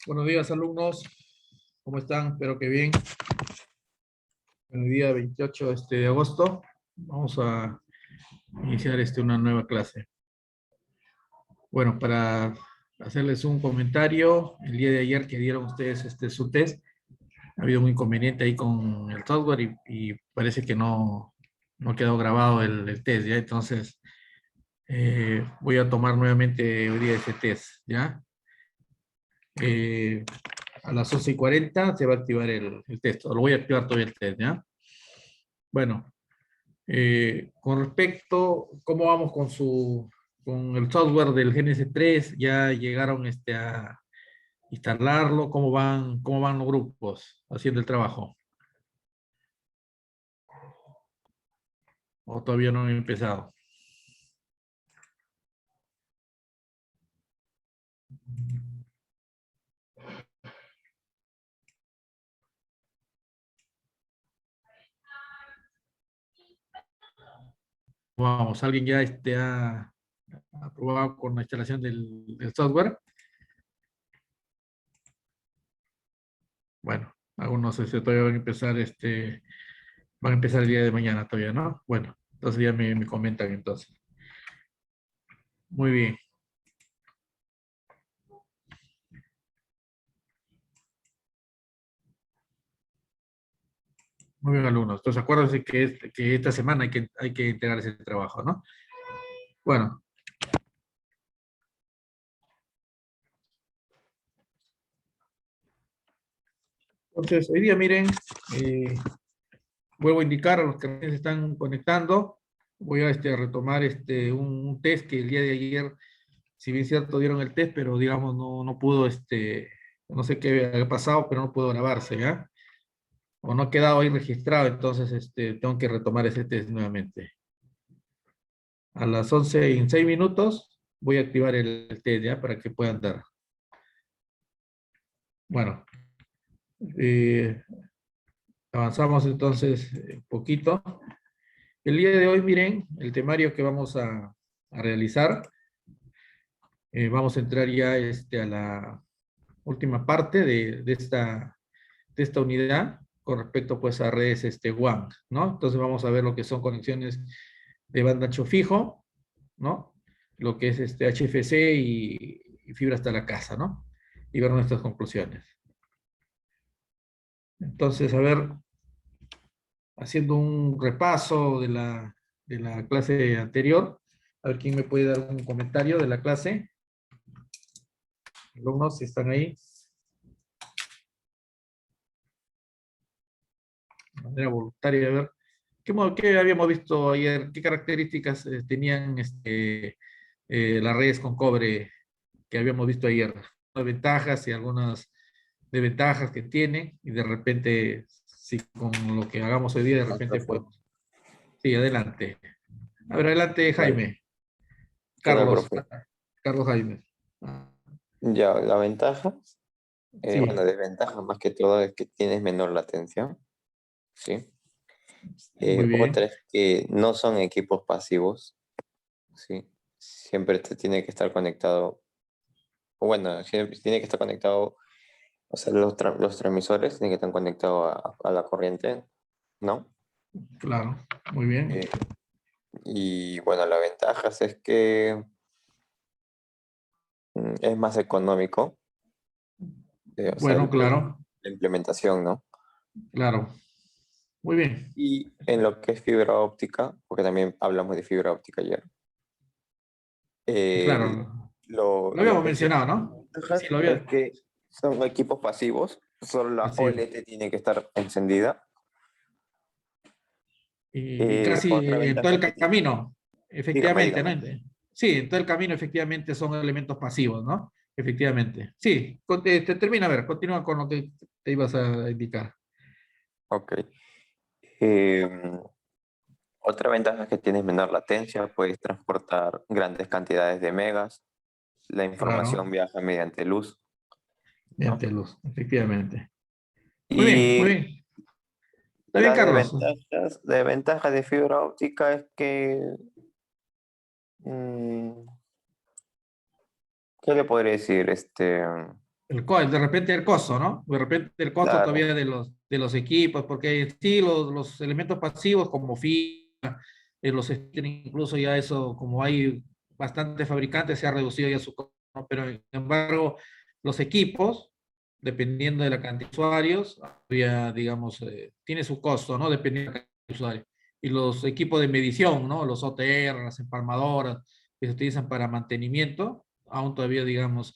Buenos días, alumnos. ¿Cómo están? Espero que bien. El día 28 de agosto vamos a iniciar una nueva clase. Bueno, para hacerles un comentario, el día de ayer que dieron ustedes su test, ha habido un inconveniente ahí con el software y parece que no quedó grabado el test, ¿ya? Entonces, voy a tomar nuevamente hoy día ese test, ¿ya? A las 11:40 se va a activar el test. Lo voy a activar todavía el test, ¿ya? Bueno, con respecto, ¿cómo vamos con el software del GNS3? ¿Ya llegaron a instalarlo? ¿Cómo van los grupos haciendo el trabajo? ¿O todavía no han empezado? Vamos, ¿alguien ya ha probado con la instalación del software? Bueno, algunos todavía van a empezar el día de mañana todavía, ¿no? Bueno, entonces ya me comentan entonces. Muy bien. Muy bien, alumnos. Entonces acuérdense que esta semana hay que entregar ese trabajo, ¿no? Bueno, entonces hoy día miren, eh, vuelvo a indicar a los que recién se están conectando, voy a retomar un test que el día de ayer, si bien cierto, dieron el test, pero digamos no pudo, no sé qué había pasado, pero no pudo grabarse, ¿ya? O no ha quedado ahí registrado, entonces tengo que retomar ese test nuevamente. A las 11:06 voy a activar el test, ¿ya? Para que puedan dar. Bueno, eh, avanzamos entonces un poquito. El día de hoy, miren, el temario que vamos a realizar, vamos a entrar ya a la última parte de esta unidad con respecto pues a redes WAN, ¿no? Entonces vamos a ver lo que son conexiones de banda ancho fijo, ¿no? Lo que es HFC y fibra hasta la casa, ¿no? Y ver nuestras conclusiones. Entonces, a ver, haciendo un repaso de la clase anterior, a ver quién me puede dar un comentario de la clase. Alumnos, si están ahí. De manera voluntaria, a ver. ¿Qué habíamos visto ayer? ¿Qué características tenían las redes con cobre que habíamos visto ayer? Las ventajas y algunas desventajas que tienen, y de repente, si con lo que hagamos hoy día, de repente podemos. Sí, adelante. A ver, adelante, Vale. Jaime. ¿Qué tal, Carlos. profe? Carlos Jaime. Ah, Ya, la ventaja, sí, bueno, desventaja más que todo es que tienes menor latencia, ¿sí? muy bien. Otra es que no son equipos pasivos, ¿sí? Siempre te tiene que estar conectado, o bueno, siempre tiene que estar conectado, o sea, los transmisores tienen que estar conectados a la corriente, ¿no? Claro, muy bien. Eh, y bueno, la ventaja es que es más económico, o sea, Bueno, claro, la implementación, ¿no? claro. Muy bien. Y en lo que es fibra óptica, porque también hablamos de fibra óptica ayer, el- Claro, lo lo habíamos que tiene mencionado, ¿no? Sí, ventajas lo es había. que son equipos pasivos, solo la Así es. OLED tiene que estar encendida. Y casi Otra en todo ventaja el que tiene, camino, dígame, efectivamente, ¿no? dígame. Sí, en todo el camino, efectivamente, son elementos pasivos, ¿no? Efectivamente. Sí, termina, a ver, continúa con lo que te ibas a indicar. Ok. Eh, Otra ventaja es que tienes menor latencia, puedes transportar grandes cantidades de megas, la información Claro, viaja mediante luz, ¿no? mediante luz, efectivamente. Muy bien, muy Y bien. Está bien, las Carlos. desventajas de fibra óptica es que, mm, ¿qué le podría decir? De repente el costo, ¿no? De repente el costo Claro. todavía de los equipos, porque sí, los elementos pasivos como FIFA, incluso ya eso, como hay bastantes fabricantes, se ha reducido ya su costo, ¿no? Pero sin embargo, los equipos, dependiendo de la cantidad de usuarios, todavía, digamos, tiene su costo, ¿no? Dependiendo de la cantidad de usuarios. Y los equipos de medición, ¿no? Los OTR, las empalmadoras, que se utilizan para mantenimiento, aún todavía, digamos,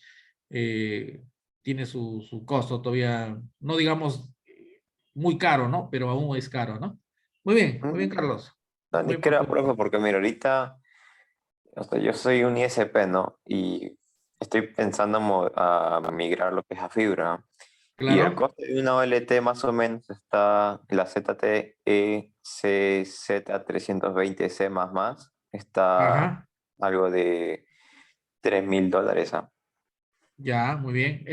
eh, tiene su costo todavía, no digamos muy caro, ¿no? Pero aún es caro, ¿no? Muy bien, Mm, Carlos. No, Muy ni creo, oportuno. profe, porque mira, ahorita, o sea, yo soy un ISP, ¿no? Y estoy pensando a migrar lo que es a fibra. Y el Claro. coste de una OLT más o menos está, la ZTE CZ320C está Ajá. algo de $3.000, ¿ah? Ya, muy bien.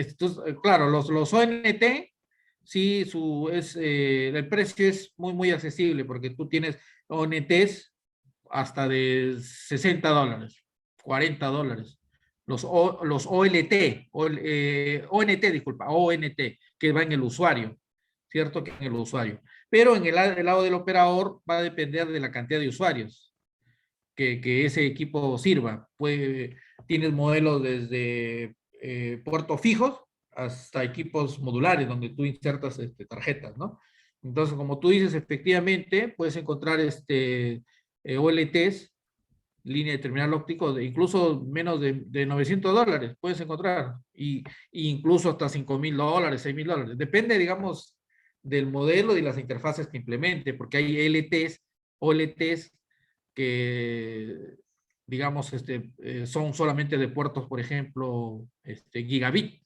Claro, los ONT, sí, el precio es muy accesible porque tú tienes ONTs hasta de $60, $40. Los OLT, ONT, disculpa, ONT, que va en el usuario, ¿cierto? Que en el usuario. Pero en el lado del operador va a depender de la cantidad de usuarios que ese equipo sirva. Tienes modelos desde puertos fijos hasta equipos modulares donde tú insertas tarjetas, ¿no? Entonces, como tú dices, efectivamente, puedes encontrar OLTs, línea de terminal óptico, incluso menos de $900 puedes encontrar, y incluso hasta $5.000, $6.000. Depende, digamos, del modelo y las interfaces que implemente, porque hay OLTs que, digamos, son solamente de puertos, por ejemplo, gigabit,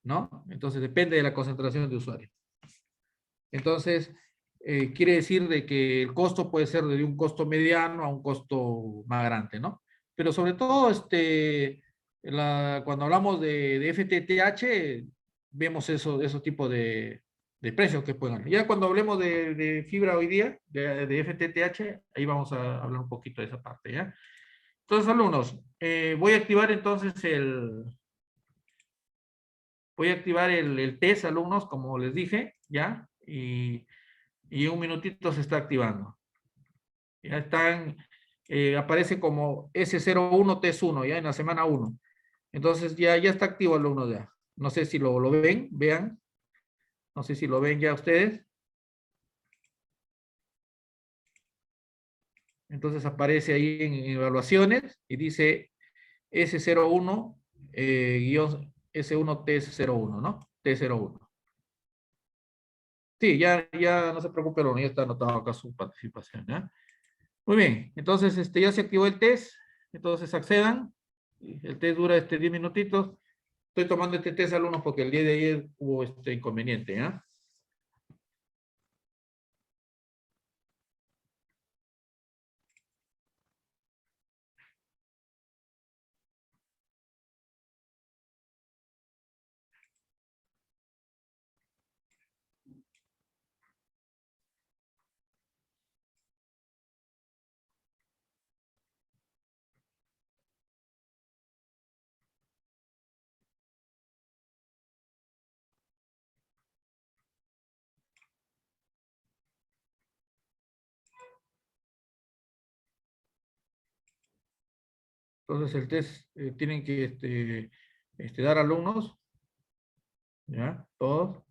¿no? Entonces depende de la concentración de usuarios. Entonces, quiere decir de que el costo puede ser de un costo mediano a un costo más grande, ¿no? Pero sobre todo, cuando hablamos de FTTH, vemos esos tipos de precios que pueden haber. Ya cuando hablemos de fibra hoy día, de FTTH, ahí vamos a hablar un poquito de esa parte, ¿ya? Entonces, alumnos, voy a activar entonces voy a activar el test, alumnos, como les dije, ¿ya? Y en un minutito se está activando. Ya están, aparece como S01 test 1, ya en la semana 1. Entonces ya está activo, alumnos, ya. No sé si lo ven, vean. No sé si lo ven ya ustedes. Entonces aparece ahí en evaluaciones y dice S01 guión S1 T01, ¿no? T01. Sí, ya no se preocupe, ya está anotado acá su participación, ¿ya? Muy bien, entonces ya se activó el test, entonces accedan. El test dura 10 minutitos. Estoy tomando este test, alumnos, porque el día de ayer hubo este inconveniente, ¿ya? Entonces el test tienen que dar alumnos, ¿ya? Todos.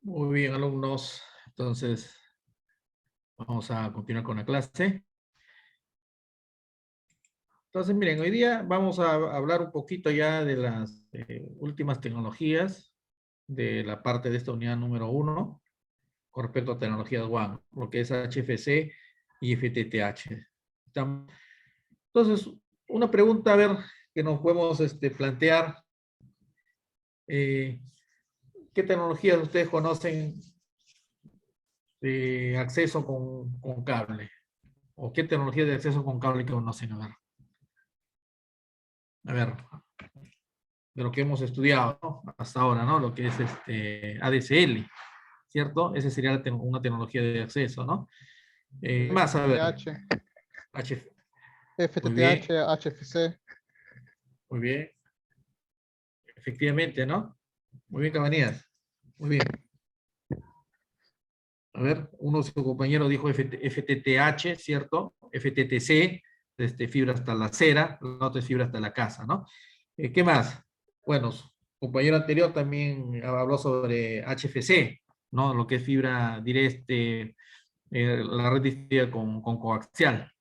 Muy bien, alumnos. Entonces, vamos a continuar con la clase. Entonces, miren, hoy día vamos a hablar un poquito ya de las últimas tecnologías de la parte de esta unidad número 1 con respecto a tecnologías WAN, lo que es HFC y FTTH. Entonces, una pregunta, a ver, que nos podemos plantear. eh, ¿Qué tecnologías ustedes conocen de acceso con cable? ¿O qué tecnología de acceso con cable que conocen? A ver, de lo que hemos estudiado, ¿no? Hasta ahora, ¿no? Lo que es ADSL, ¿cierto? Esa sería una tecnología de acceso, ¿no? El Más, a ver, FTTH, H, muy FTTH, bien, HFC. muy bien, efectivamente, ¿no? Muy bien, Cabanías, muy bien. A ver, uno de sus compañeros dijo FTTH, ¿cierto? FTTC, fibra hasta la acera, la otra es fibra hasta la casa, ¿no? ¿Qué más? Bueno, su compañero anterior también habló sobre HFC, ¿no? Lo que es fibra directa, la red distribuida con coaxial,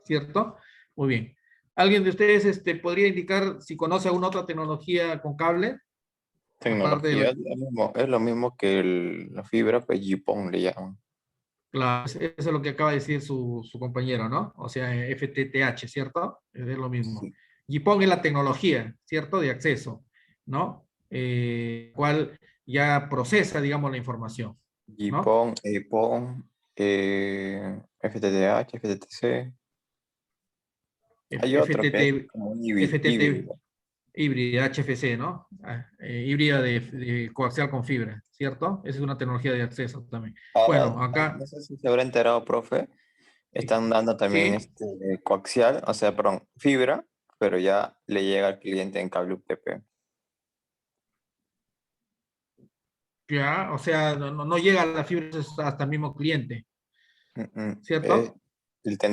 ¿cierto? Muy bien. ¿Alguien de ustedes podría indicar si conoce alguna otra tecnología con cable? Aparte de Tecnología es lo mismo que la fibra, pues GPON le llaman. eso es lo que acaba de decir su compañero, ¿no? O sea, FTTH, ¿cierto? Es lo mismo. Sí. GPON es la tecnología, ¿cierto? De acceso, ¿no? Cual ya procesa, digamos, la información, ¿no? GPON, EPON, FTTH, FTTC. Hay otro que es FTT, como un FTT híbrido. híbrida, HFC, ¿no? Híbrida de coaxial con fibra, ¿cierto? Esa es una tecnología de acceso también. Ahora, Bueno, acá, no sé si se habrá enterado, profe, sí, están dando también sí, coaxial, o sea, perdón, fibra, pero ya le llega al cliente en cable UTP. ya, o sea, no llega a la fibra hasta el mismo cliente, Mm, mm. ¿cierto?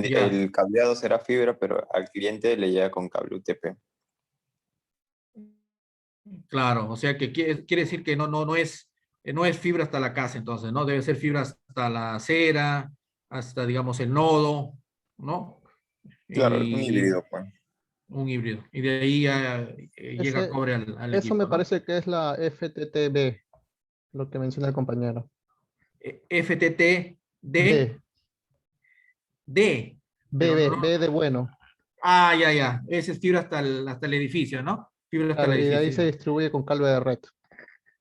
Ya. El cableado será fibra, pero al cliente le llega con cable UTP. Claro, o sea que quiere decir que no es fibra hasta la casa, entonces, ¿no? Debe ser fibra hasta la acera, hasta, digamos, el nodo, ¿no? Claro, un Y híbrido, pues. un híbrido. Y de ahí ya llega Ese, cobre al eso me equipo, ¿no? parece que es la FTTB, lo que menciona el compañero. FTT D, B, D, B, pero B, no. B de bueno. Ya. Ese es fibra hasta el edificio, ¿no? Fibra hasta el Claro, y de ahí se edificio. distribuye con cable de red.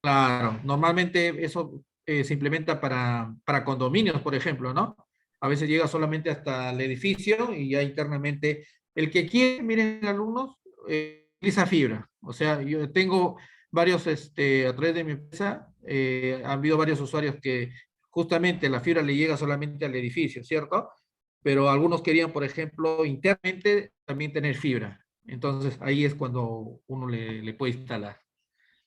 Claro, normalmente eso se implementa para condominios, por ejemplo, ¿no? A veces llega solamente hasta el edificio y ya internamente, el que quiere, miren, alumnos, utiliza fibra. O sea, yo tengo varios, a través de mi empresa, han habido varios usuarios que justamente la fibra le llega solamente al edificio, ¿cierto? Pero algunos querían, por ejemplo, internamente también tener fibra. Entonces ahí es cuando uno le puede instalar,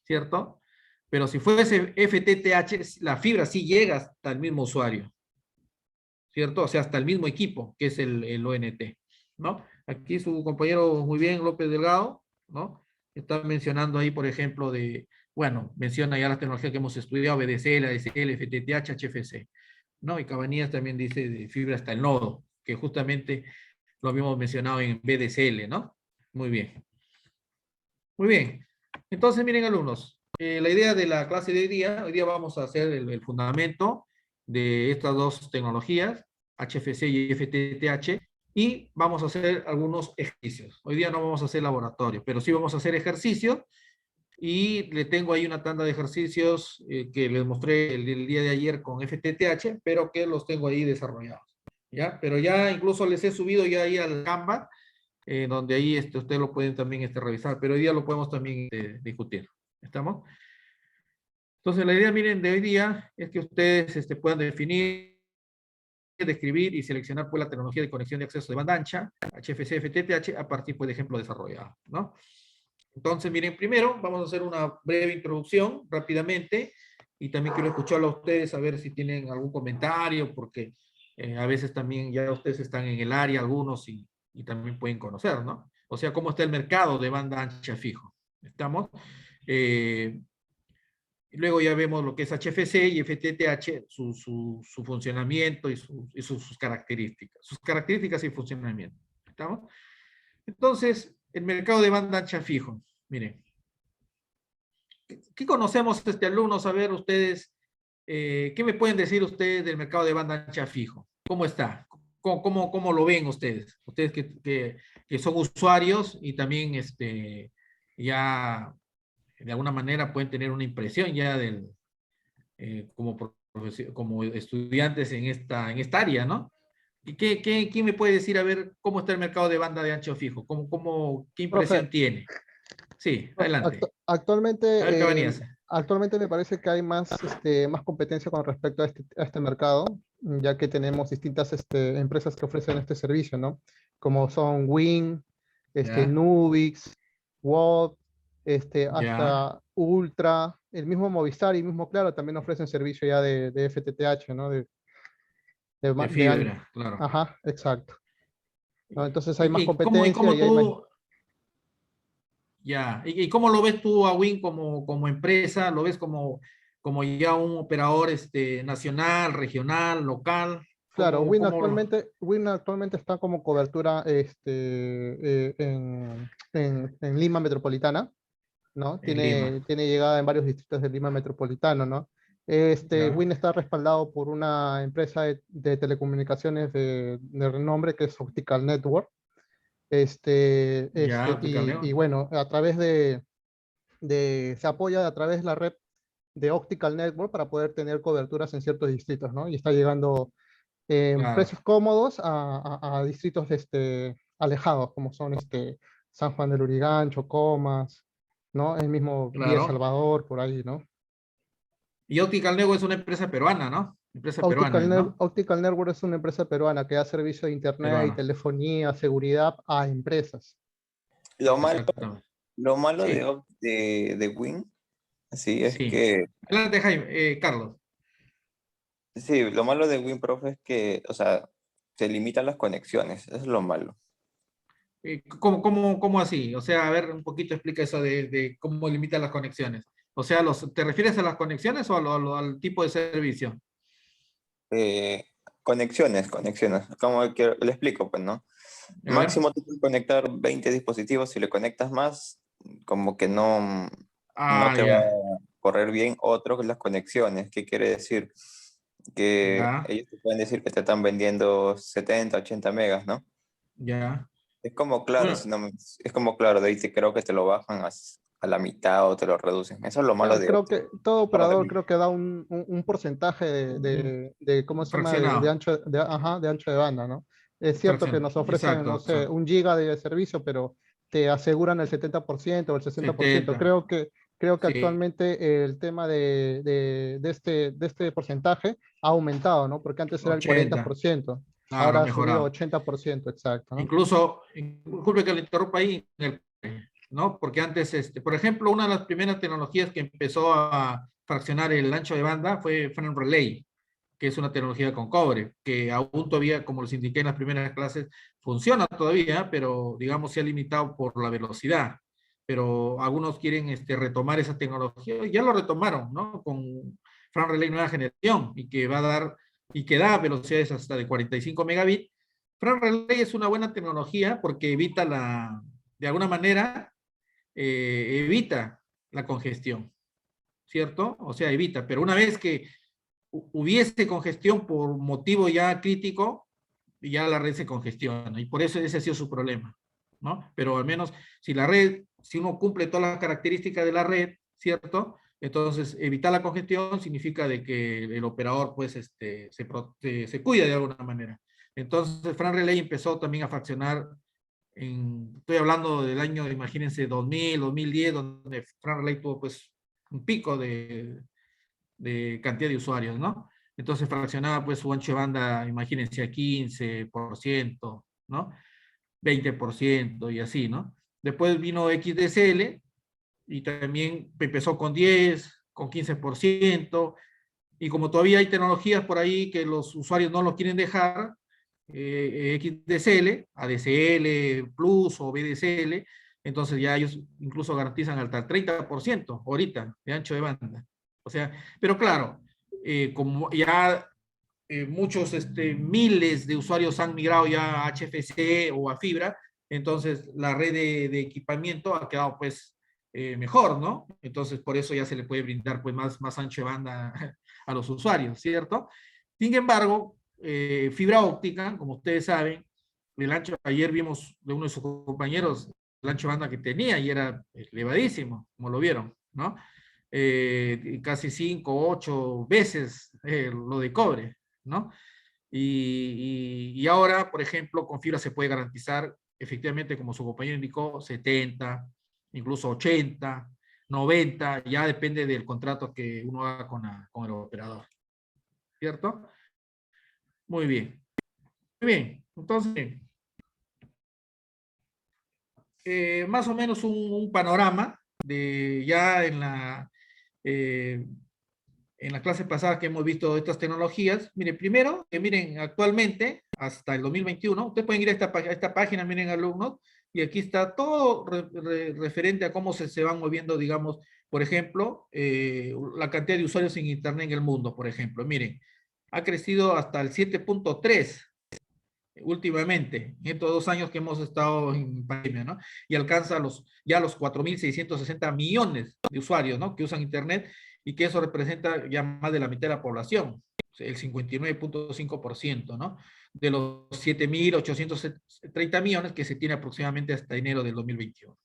¿cierto? Pero si fuese FTTH, la fibra sí llega hasta el mismo usuario, ¿cierto? O sea, hasta el mismo equipo, que es el ONT, ¿no? Aquí su compañero, muy bien, López Delgado, ¿no? Está mencionando ahí, por ejemplo, bueno, menciona ya las tecnologías que hemos estudiado, VDSL, ADSL, FTTH, HFC, ¿no? Y Cabanías también dice de fibra hasta el nodo, que justamente lo habíamos mencionado en VDSL, ¿no? Muy bien. Muy bien. Entonces, miren, alumnos, la idea de la clase de hoy día vamos a hacer el fundamento de estas dos tecnologías, HFC y FTTH, y vamos a hacer algunos ejercicios. Hoy día no vamos a hacer laboratorio, pero sí vamos a hacer ejercicios, y le tengo ahí una tanda de ejercicios que les mostré el día de ayer con FTTH, pero que los tengo ahí desarrollados, ¿ya? Pero ya incluso les he subido ya ahí al Canva, donde ahí ustedes lo pueden también revisar, pero hoy día lo podemos también discutir. ¿Estamos? Entonces, la idea, miren, de hoy día es que ustedes puedan definir, describir y seleccionar pues, la tecnología de conexión de acceso de banda ancha, HFC, FTTH, a partir pues, de ejemplo desarrollado, ¿no? Entonces, miren, primero vamos a hacer una breve introducción rápidamente, y también quiero escucharlo a ustedes a ver si tienen algún comentario, porque a veces también ya ustedes están en el área, algunos, y también pueden conocer, ¿no? O sea, cómo está el mercado de banda ancha fijo. ¿Estamos? Eh, Y luego ya vemos lo que es HFC y FTTH, su funcionamiento y sus características. Sus características y funcionamiento. ¿Estamos? Entonces, el mercado de banda ancha fijo. Miren. ¿Qué conocemos alumnos? A ver, ustedes, ¿qué me pueden decir ustedes del mercado de banda ancha fijo? ¿Cómo está? ¿Cómo lo ven ustedes? Ustedes que son usuarios y también ya de alguna manera pueden tener una impresión ya como estudiantes en esta área, ¿no? ¿Y quién me puede decir, a ver, cómo está el mercado de banda de ancho fijo? ¿Qué Profe, impresión tiene? Sí, adelante. A ver, actualmente, Cabanías. actualmente me parece que hay más competencia con respecto a este mercado, ya que tenemos distintas empresas que ofrecen este servicio, ¿no? Como son Wing, Ya, Nubix, WOB, ya, hasta Ultra, el mismo Movistar y mismo Claro también ofrecen servicio ya de FTTH, ¿no? de De fibra, claro. ajá, exacto. ¿No? Entonces hay más ¿Y competencia cómo y hay más... tú, ya, y cómo lo ves tú a Win como empresa? ¿Lo ves como ya un operador nacional, regional, local? Claro, ¿Cómo Win actualmente está como cobertura en Lima Metropolitana, ¿no? en Lima? Tiene llegada en varios distritos de Lima Metropolitano, ¿no? Ya, Win está respaldado por una empresa de telecomunicaciones de renombre que es Optical Network. ya, Optical Y Neo. bueno, a través se apoya a través de la red de Optical Network para poder tener coberturas en ciertos distritos, ¿no? Y está llegando en Claro, precios cómodos a distritos alejados, como son San Juan del Urigancho, Comas, ¿no? El mismo Villa claro. Salvador, por ahí, ¿no? Y Optical Neo es una empresa peruana, ¿no? Empresa peruana, ¿no? Optical Network es una empresa peruana que da servicio de internet y Peruana, telefonía, seguridad a empresas. Lo malo, exactamente. lo malo Sí, de Win, sí, es sí. que, Adelante, Jaime, Carlos. sí, lo malo de Win, profe, es que, o sea, se limitan las conexiones, eso es lo malo. ¿Cómo así? O sea, a ver, un poquito explica eso de cómo limita las conexiones. O sea, ¿te refieres a las conexiones o al tipo de servicio? Eh, conexiones, como que le explico, pues, ¿no? A ver. Máximo tú puedes conectar 20 dispositivos, si le conectas más, como que no Ah, te va ya, a correr bien otro que las conexiones. ¿Qué quiere decir? Que ya, ellos te pueden decir que te están vendiendo 70, 80 megas, ¿no? ya. Es como claro, Bueno, es como claro, de ahí creo que te lo bajan a la mitad o te lo reducen. Eso es lo malo Claro, de creo Opti. que todo No, operador creo que da un porcentaje ¿cómo se llama? De fraccionado, ancho, de ancho de banda, ¿no? Es cierto que fracción, nos ofrecen, no exacto, sé, exacto. 1 giga de servicio, pero te aseguran el 70% o el 60%. 70, Creo que sí, actualmente el tema de este porcentaje ha aumentado, ¿no? Porque antes era el 80. 40%, Claro, ha ahora ha subido a mejorado. 80%, exacto, ¿no? Incluso, disculpe que le interrumpa ahí, ¿no? Porque antes, por ejemplo, una de las primeras tecnologías que empezó a fraccionar el ancho de banda fue Frame Relay, que es una tecnología con cobre, que aún todavía, como les indiqué en las primeras clases, funciona todavía, pero digamos se ha limitado por la velocidad. Pero algunos quieren retomar esa tecnología, y ya lo retomaron, ¿no? Con Frame Relay nueva generación, y que va a dar, y que da velocidades hasta de 45 megabits. Frame Relay es una buena tecnología porque evita de alguna manera, evita la congestión, ¿cierto? O sea, evita, pero una vez que hubiese congestión por motivo ya crítico, ya la red se congestiona, y por eso ese ha sido su problema, ¿no? Pero al menos si uno cumple todas las características de la red, ¿cierto? Entonces, evitar la congestión significa de que el operador, pues, se cuida de alguna manera. Entonces, Fran Relay empezó también a fraccionar estoy hablando del año, imagínense, 2000, 2010, donde Fran Relay tuvo, pues, un pico de cantidad de usuarios, ¿no? Entonces fraccionaba pues su ancho de banda, imagínense, a 15%, ¿no? 20% y así, ¿no? Después vino XDSL y también empezó con 10, con 15%, y como todavía hay tecnologías por ahí que los usuarios no lo quieren dejar, XDSL, ADSL Plus o VDSL, entonces ya ellos incluso garantizan hasta el 30% ahorita de ancho de banda. O sea, pero claro, como ya muchos, miles de usuarios han migrado ya a HFC o a fibra, entonces la red de equipamiento ha quedado pues mejor, ¿no? Entonces por eso ya se le puede brindar pues más ancho de banda a los usuarios, ¿cierto? Sin embargo, fibra óptica, como ustedes saben, el ancho, ayer vimos de uno de sus compañeros el ancho de banda que tenía y era elevadísimo, como lo vieron, ¿no? Casi 5, 8 veces lo de cobre, ¿no? Y ahora, por ejemplo, con fibra se puede garantizar, efectivamente, como su compañero indicó, 70, incluso 80, 90, ya depende del contrato que uno haga con el operador, ¿cierto? Muy bien. Muy bien, entonces, más o menos un panorama de ya eh, en la clase pasada que hemos visto estas tecnologías. Miren, primero, miren, actualmente, hasta el 2021, ustedes pueden ir a esta página, miren, alumnos, y aquí está todo referente a cómo se van moviendo, digamos, por ejemplo, la cantidad de usuarios en Internet en el mundo, por ejemplo. Miren, ha crecido hasta el 7.3 últimamente, en estos 2 años que hemos estado en pandemia, ¿no? Y alcanza ya los 4.660 millones de usuarios, ¿no? Que usan Internet y que eso representa ya más de la mitad de la población, el 59.5%, ¿no? De los 7.830 millones que se tiene aproximadamente hasta enero del 2021.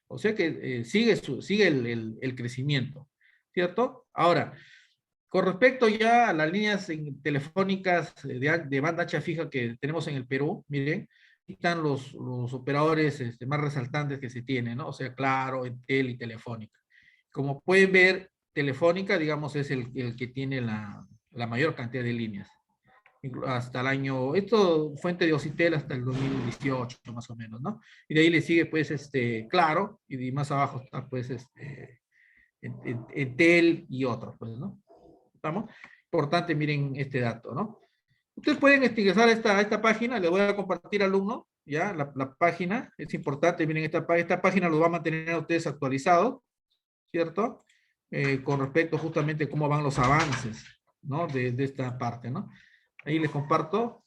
O sea que sigue el crecimiento, ¿cierto? Ahora, con respecto ya a las líneas telefónicas de banda ancha fija que tenemos en el Perú, miren, aquí están los operadores más resaltantes que se tienen, ¿no? O sea, Claro, Entel y Telefónica. Como pueden ver, Telefónica, digamos, es el que tiene la mayor cantidad de líneas. Hasta el año, esto fuente de Ocitel hasta el 2018, más o menos, ¿no? Y de ahí le sigue, pues, Claro, y más abajo está, pues, Entel y otros, pues, ¿no? ¿Estamos? Importante, miren este dato, ¿no? Ustedes pueden ingresar a esta página, les voy a compartir, alumno, ya, la página, es importante, miren, esta página los va a mantener a ustedes actualizados, ¿cierto? Con respecto justamente a cómo van los avances, ¿no? De esta parte, ¿no? Ahí les comparto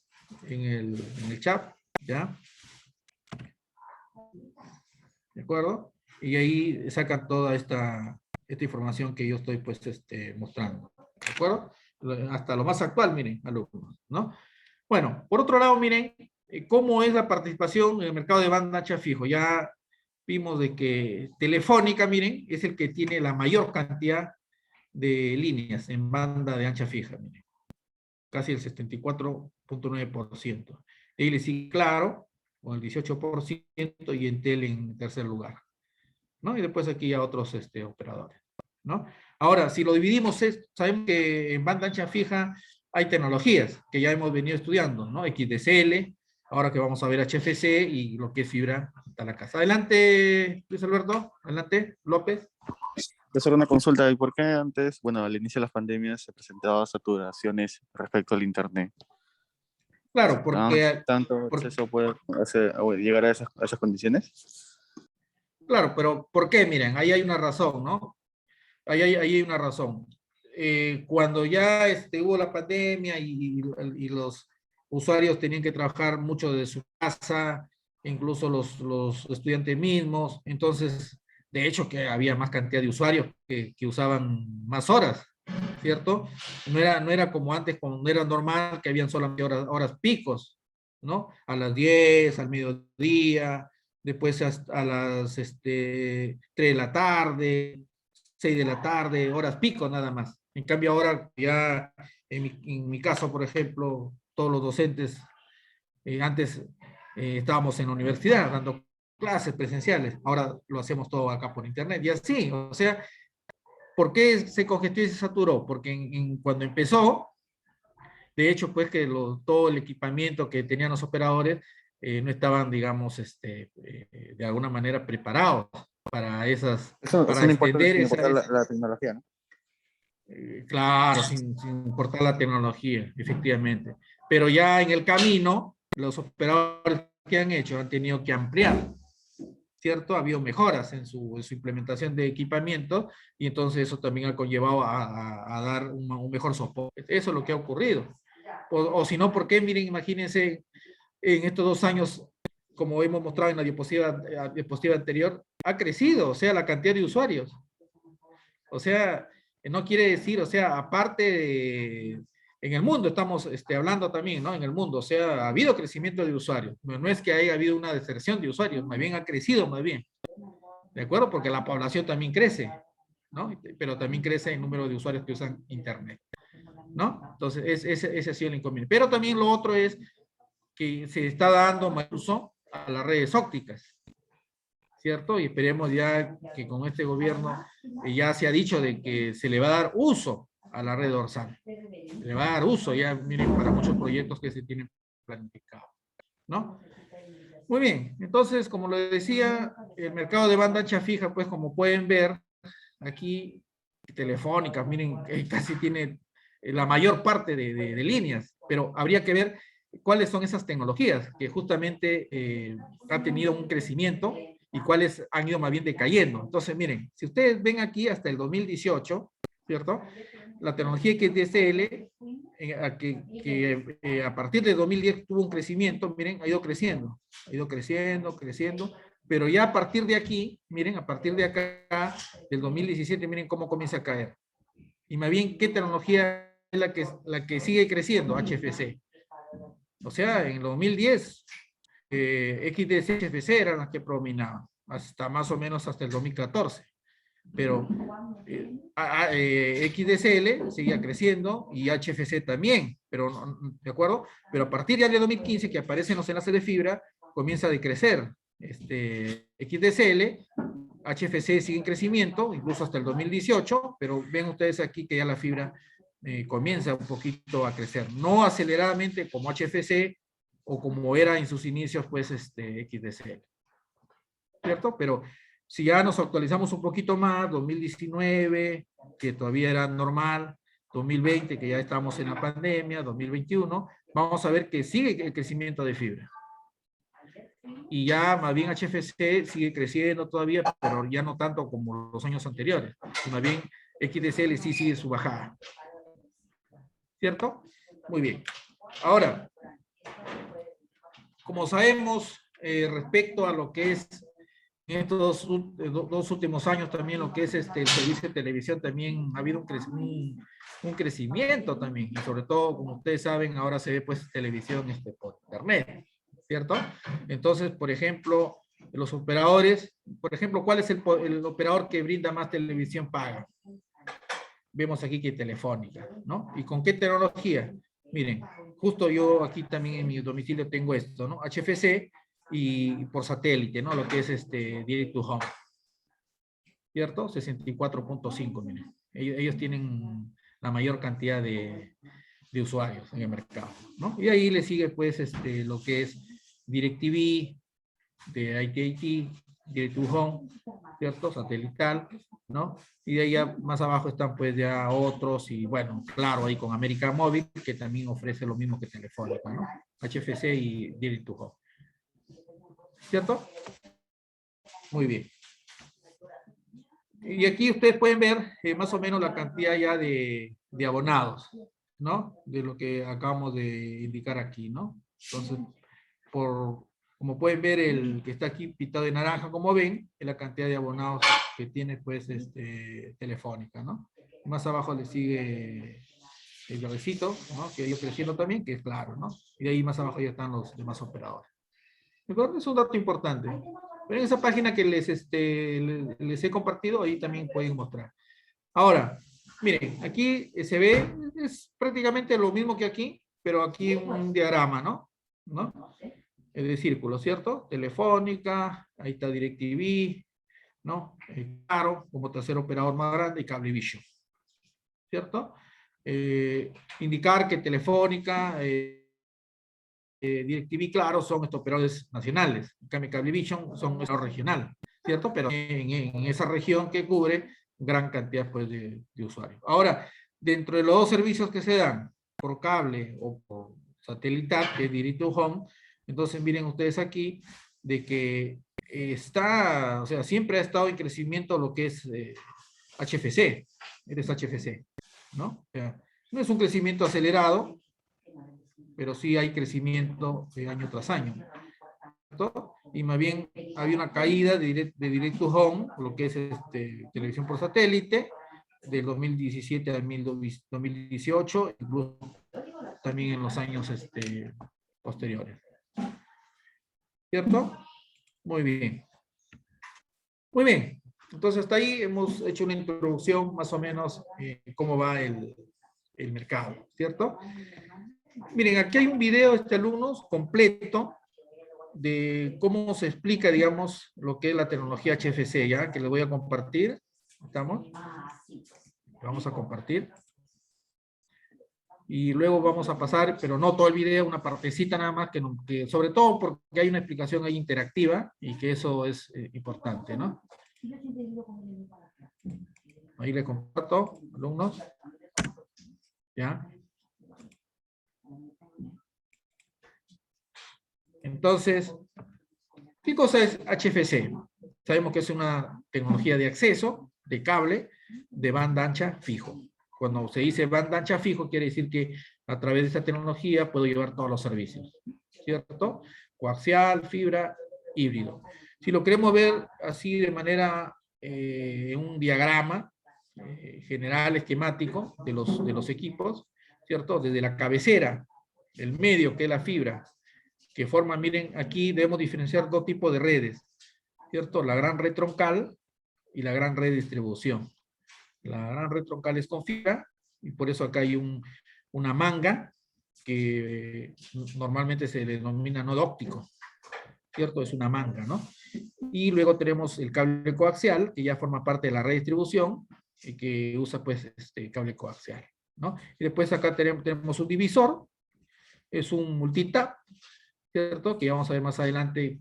en el chat, ¿ya? ¿De acuerdo? Y ahí sacan toda esta información que yo estoy, pues, mostrando, ¿de acuerdo? Hasta lo más actual, miren, alumnos, ¿no? Bueno, por otro lado, miren, cómo es la participación en el mercado de banda ancha fijo. Ya vimos de que Telefónica, miren, es el que tiene la mayor cantidad de líneas en banda de ancha fija, miren. Casi el 74.9%. Ahí le sigue Claro, con el 18%, y Entel en tercer lugar, ¿no? Y después aquí a otros operadores, ¿no? Ahora, si lo dividimos, sabemos que en banda ancha fija hay tecnologías que ya hemos venido estudiando, ¿no? XDSL, ahora que vamos a ver HFC y lo que es fibra hasta la casa. Adelante, Luis Alberto, adelante, López. Quiero hacer una consulta. ¿Y por qué antes, bueno, al inicio de las pandemias se presentaban saturaciones respecto al Internet? Claro, porque... ¿Tanto acceso puede llegar a esas condiciones? Claro, pero ¿por qué? Miren, ahí hay una razón, ¿no? Ahí hay una razón. Cuando ya hubo la pandemia y los usuarios tenían que trabajar mucho de su casa, incluso los estudiantes mismos, entonces, de hecho, que había más cantidad de usuarios que usaban más horas, ¿cierto? No era como antes, cuando era normal que habían solamente horas picos, ¿no? A las 10, al mediodía, después a las 3 de la tarde, 6 de la tarde, horas pico nada más. En cambio ahora ya, en mi caso, por ejemplo, todos los docentes, antes estábamos en la universidad dando clases presenciales, ahora lo hacemos todo acá por internet. Y así, o sea, ¿por qué se congestió y se saturó? Porque cuando empezó, de hecho, pues que todo el equipamiento que tenían los operadores no estaban, digamos, de alguna manera preparados para Eso para no importa, extender sin esa, importar la tecnología, ¿no? claro, sin importar la tecnología, efectivamente. Pero ya en el camino, los operadores que han hecho han tenido que ampliar, ¿cierto? Ha habido mejoras en su implementación de equipamiento y entonces eso también ha conllevado a dar un mejor soporte. Eso es lo que ha ocurrido. O si no, ¿por qué? Miren, imagínense, en estos 2 años, como hemos mostrado en la diapositiva anterior, ha crecido, o sea, la cantidad de usuarios. O sea, no quiere decir, o sea, aparte de, en el mundo estamos hablando también, ¿no? En el mundo, o sea, ha habido crecimiento de usuarios. No es que haya habido una deserción de usuarios, más bien ha crecido, más bien. ¿De acuerdo? Porque la población también crece, ¿no? Pero también crece el número de usuarios que usan Internet, ¿no? Entonces, ese ha sido el inconveniente. Pero también lo otro es que se está dando más uso a las redes ópticas, ¿cierto? Y esperemos ya que con este gobierno ya se ha dicho de que se le va a dar uso a la red dorsal. Se le va a dar uso ya, miren, para muchos proyectos que se tienen planificados, ¿no? Muy bien, entonces, como lo decía, el mercado de banda ancha fija, pues como pueden ver, aquí, telefónicas, miren, casi tiene la mayor parte de líneas, pero habría que ver cuáles son esas tecnologías que justamente han tenido un crecimiento y cuáles han ido más bien decayendo. Entonces, miren, si ustedes ven aquí hasta el 2018, ¿cierto? La tecnología XDSL, a partir de 2010 tuvo un crecimiento, miren, ha ido creciendo, creciendo, pero ya a partir de aquí, miren, a partir de acá, del 2017, miren cómo comienza a caer. Y más bien, ¿qué tecnología es la que sigue creciendo? HFC. O sea, en el 2010, XDS y HFC eran las que predominaban, hasta más o menos hasta el 2014. Pero XDSL seguía creciendo y HFC también, pero, ¿de acuerdo? Pero a partir ya de 2015, que aparecen los enlaces de fibra, comienza a decrecer. XDSL, HFC sigue en crecimiento, incluso hasta el 2018, pero ven ustedes aquí que ya la fibra comienza un poquito a crecer. No aceleradamente como HFC o como era en sus inicios, pues, XDSL. ¿Cierto? Pero si ya nos actualizamos un poquito más, 2019, que todavía era normal, 2020, que ya estamos en la pandemia, 2021, vamos a ver que sigue el crecimiento de fibra. Y ya más bien HFC sigue creciendo todavía, pero ya no tanto como los años anteriores. Y más bien XDSL sí sigue su bajada. ¿Cierto? Muy bien. Ahora, como sabemos, respecto a lo que es en estos dos últimos años también lo que es el servicio de televisión también ha habido un crecimiento también, y sobre todo, como ustedes saben, ahora se ve pues televisión por internet, ¿cierto? Entonces, por ejemplo, los operadores, por ejemplo, ¿cuál es el operador que brinda más televisión paga? Vemos aquí que Telefónica, ¿no? ¿Y con qué tecnología? Miren, justo yo aquí también en mi domicilio tengo esto, ¿no? HFC y por satélite, ¿no? Lo que es Direct to Home. ¿Cierto? 64.5, miren. Ellos tienen la mayor cantidad de usuarios en el mercado, ¿no? Y ahí le sigue, pues, lo que es DirecTV, de ITT, Direct to Home, ¿cierto? Satelital, ¿no? Y de ahí ya más abajo están pues ya otros y bueno, claro, ahí con América Móvil, que también ofrece lo mismo que Telefónica, ¿no? HFC y Direct to Home. ¿Cierto? Muy bien. Y aquí ustedes pueden ver más o menos la cantidad ya de abonados, ¿no? De lo que acabamos de indicar aquí, ¿no? Entonces, como pueden ver, el que está aquí pintado de naranja, como ven, es la cantidad de abonados que tiene, pues, Telefónica, ¿no? Más abajo le sigue el verdecito, ¿no? Que ha ido creciendo también, que es Claro, ¿no? Y de ahí más abajo ya están los demás operadores. ¿De acuerdo? Es un dato importante. Pero en esa página que les he compartido, ahí también pueden mostrar. Ahora, miren, aquí se ve, es prácticamente lo mismo que aquí, pero aquí un diagrama, ¿no? De círculo, ¿cierto? Telefónica, ahí está DirecTV, ¿no? Claro, como tercer operador más grande, y Cablevision, ¿cierto? Indicar que Telefónica, DirecTV, Claro, son estos operadores nacionales. En cambio, Cablevision son operador regional, ¿cierto? Pero en esa región que cubre gran cantidad, pues, de usuarios. Ahora, dentro de los dos servicios que se dan, por cable o por satelital, que es Direct to Home, entonces miren ustedes aquí, de que está, o sea, siempre ha estado en crecimiento lo que es HFC, eres HFC, ¿no? O sea, no es un crecimiento acelerado, pero sí hay crecimiento año tras año, ¿cierto? Y más bien había una caída de direct to home, lo que es televisión por satélite, del 2017 al 2018, incluso también en los años posteriores. ¿Cierto? Muy bien. Muy bien. Entonces, hasta ahí hemos hecho una introducción más o menos cómo va el mercado, ¿cierto? Miren, aquí hay un video, alumnos, completo de cómo se explica, digamos, lo que es la tecnología HFC, ¿ya? Que les voy a compartir. ¿Estamos? Vamos a compartir. Y luego vamos a pasar, pero no todo el video, una partecita nada más, que sobre todo porque hay una explicación ahí interactiva y que eso es importante, ¿no? Ahí le comparto, alumnos. ¿Ya? Entonces, ¿qué cosa es HFC? Sabemos que es una tecnología de acceso, de cable, de banda ancha fijo. Cuando se dice banda ancha fijo, quiere decir que a través de esta tecnología puedo llevar todos los servicios, ¿cierto? Coaxial, fibra, híbrido. Si lo queremos ver así de manera, en un diagrama general, esquemático de los equipos, ¿cierto? Desde la cabecera, el medio, que es la fibra, que forman, miren, aquí debemos diferenciar dos tipos de redes, ¿cierto? La gran red troncal y la gran red de distribución. La gran red troncal es con fibra, y por eso acá hay una manga, que normalmente se denomina nodo óptico, ¿cierto? Es una manga, ¿no? Y luego tenemos el cable coaxial, que ya forma parte de la red de distribución, y que usa, pues, cable coaxial, ¿no? Y después acá tenemos un divisor, es un multitap, ¿cierto? Que ya vamos a ver más adelante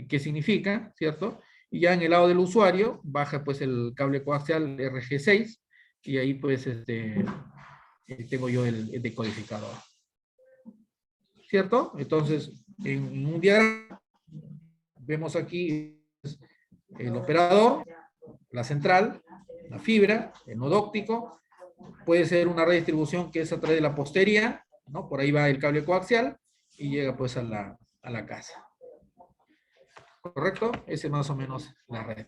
qué significa, ¿cierto? Y ya en el lado del usuario baja pues el cable coaxial RG6 y ahí pues tengo yo el decodificador. ¿Cierto? Entonces, en un diagrama vemos aquí el operador, la central, la fibra, el nodo óptico, puede ser una red de distribución que es a través de la postería, ¿no? Por ahí va el cable coaxial y llega pues a la casa. ¿Correcto? Ese es más o menos la red.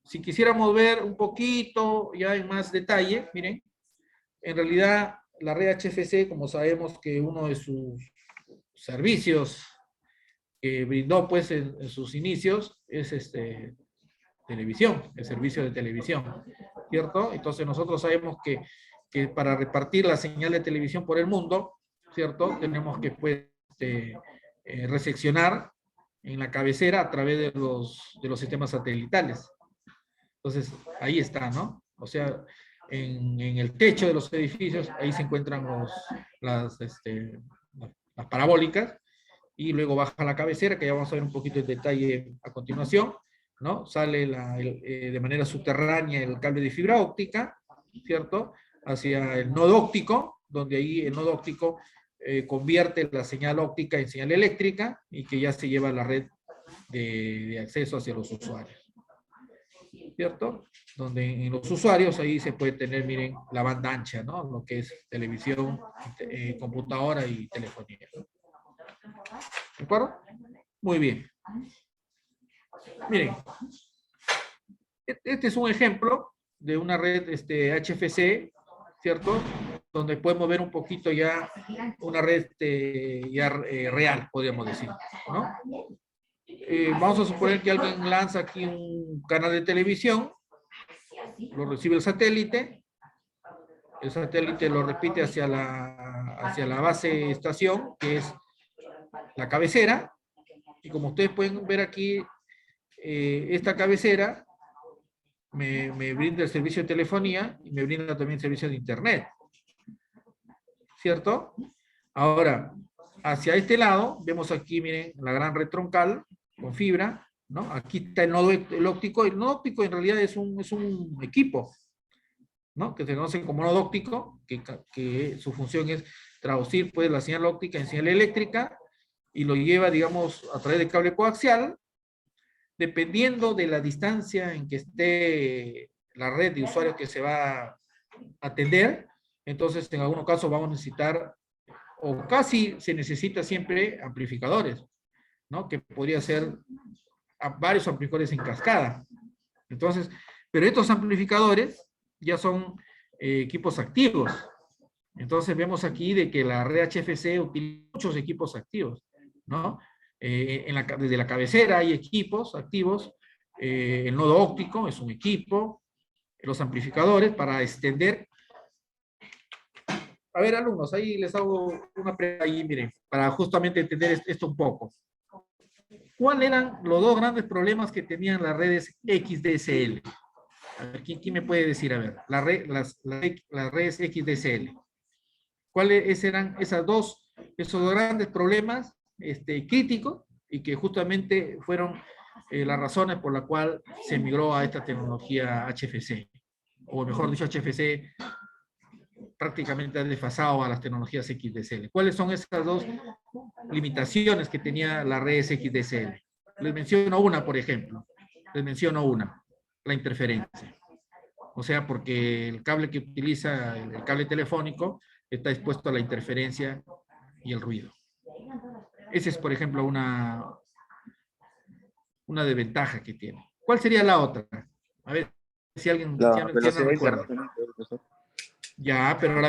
Si quisiéramos ver un poquito ya en más detalle, miren, en realidad la red HFC, como sabemos que uno de sus servicios que brindó pues en sus inicios es televisión, el servicio de televisión, ¿cierto? Entonces nosotros sabemos que para repartir la señal de televisión por el mundo, ¿cierto? Tenemos que pues reseccionar en la cabecera a través de los sistemas satelitales. Entonces, ahí está, ¿no? O sea, en el techo de los edificios, ahí se encuentran las parabólicas, y luego baja la cabecera, que ya vamos a ver un poquito de detalle a continuación, ¿no? Sale de manera subterránea el cable de fibra óptica, ¿cierto? Hacia el nodo óptico, donde ahí el nodo óptico convierte la señal óptica en señal eléctrica y que ya se lleva a la red de acceso hacia los usuarios, ¿cierto? Donde en los usuarios ahí se puede tener, miren, la banda ancha, ¿no? Lo que es televisión, computadora y telefonía. ¿De acuerdo? Muy bien. Miren, este es un ejemplo de una red HFC, ¿cierto? Donde podemos ver un poquito ya una red real, podríamos decir, ¿no? Vamos a suponer que alguien lanza aquí un canal de televisión, lo recibe el satélite lo repite hacia la base estación, que es la cabecera, y como ustedes pueden ver aquí, esta cabecera me brinda el servicio de telefonía y me brinda también el servicio de internet, ¿cierto? Ahora, hacia este lado, vemos aquí, miren, la gran red troncal con fibra, ¿no? Aquí está el nodo óptico. El nodo óptico en realidad es un equipo, ¿no? Que se conoce como nodo óptico, que su función es traducir pues la señal óptica en señal eléctrica y lo lleva, digamos, a través de cable coaxial, dependiendo de la distancia en que esté la red de usuarios que se va a atender. Entonces, en algunos casos vamos a necesitar, o casi se necesita siempre, amplificadores, ¿no? Que podría ser varios amplificadores en cascada. Entonces, pero estos amplificadores ya son equipos activos. Entonces vemos aquí de que la red HFC utiliza muchos equipos activos, ¿no? Desde la cabecera hay equipos activos, el nodo óptico es un equipo, los amplificadores para extender. A ver, alumnos, ahí les hago una pregunta ahí, miren, para justamente entender esto un poco. ¿Cuáles eran los dos grandes problemas que tenían las redes XDSL? A ver, ¿quién me puede decir? A ver, las redes XDSL. ¿Cuáles eran esos dos grandes problemas críticos y que justamente fueron las razones por las cuales se migró a esta tecnología HFC? O mejor dicho, HFC prácticamente ha desfasado a las tecnologías XDSL. ¿Cuáles son esas dos limitaciones que tenía la red XDSL? Les menciono una, por ejemplo. Les menciono una, la interferencia. O sea, porque el cable que utiliza, el cable telefónico, está expuesto a la interferencia y el ruido. Esa es, por ejemplo, una desventaja que tiene. ¿Cuál sería la otra? A ver si alguien recuerda. Ya, pero la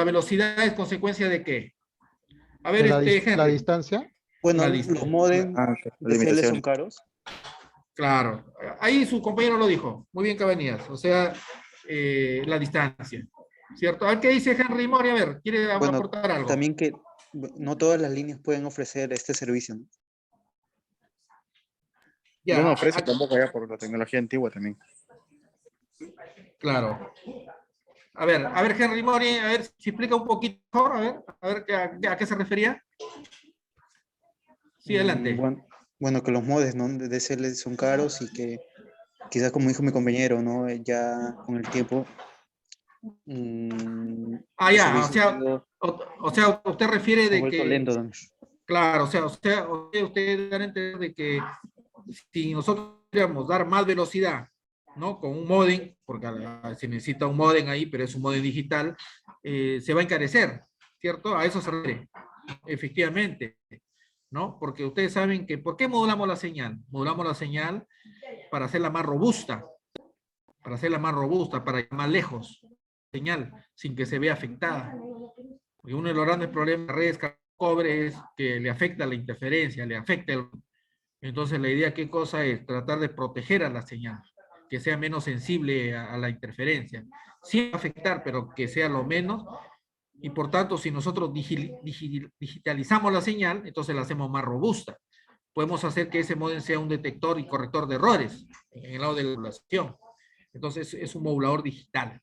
velocidad es consecuencia de ¿qué? A ver, ¿La Henry. distancia? Bueno, La los distancia. modems DSL son caros. Claro, ahí su compañero lo dijo. Muy bien, Cabanías. O sea, la distancia. ¿Cierto? A ver, ¿qué dice Henry Mori? A ver, ¿quiere aportar algo? También que no todas las líneas pueden ofrecer este servicio, ¿no? Ya, No ofrece tampoco ya por la tecnología antigua también. Claro. A ver, Henry Mori, a ver si explica un poquito mejor, a ver a qué se refería. Sí, adelante. Bueno, que los modems, ¿no? de DSL son caros y que quizás, como dijo mi compañero, ¿no? Ya con el tiempo. Ya, o sea, usted refiere de que. Lento, ¿no? Claro, o sea, usted da a entender de que si nosotros queríamos dar más velocidad, ¿no? Con un módem, porque se necesita un módem ahí, pero es un módem digital, se va a encarecer, ¿cierto? A eso se refiere, efectivamente, ¿no? Porque ustedes saben que, ¿por qué modulamos la señal? Modulamos la señal para hacerla más robusta, para ir más lejos, señal, sin que se vea afectada. Y uno de los grandes problemas de redes cobre es que le afecta la interferencia, le afecta el... Entonces la idea, ¿qué cosa es? Tratar de proteger a la señal, que sea menos sensible a la interferencia. Sí va a afectar, pero que sea lo menos. Y por tanto, si nosotros digitalizamos la señal, entonces la hacemos más robusta. Podemos hacer que ese módem sea un detector y corrector de errores en el lado de la modulación. Entonces es un modulador digital.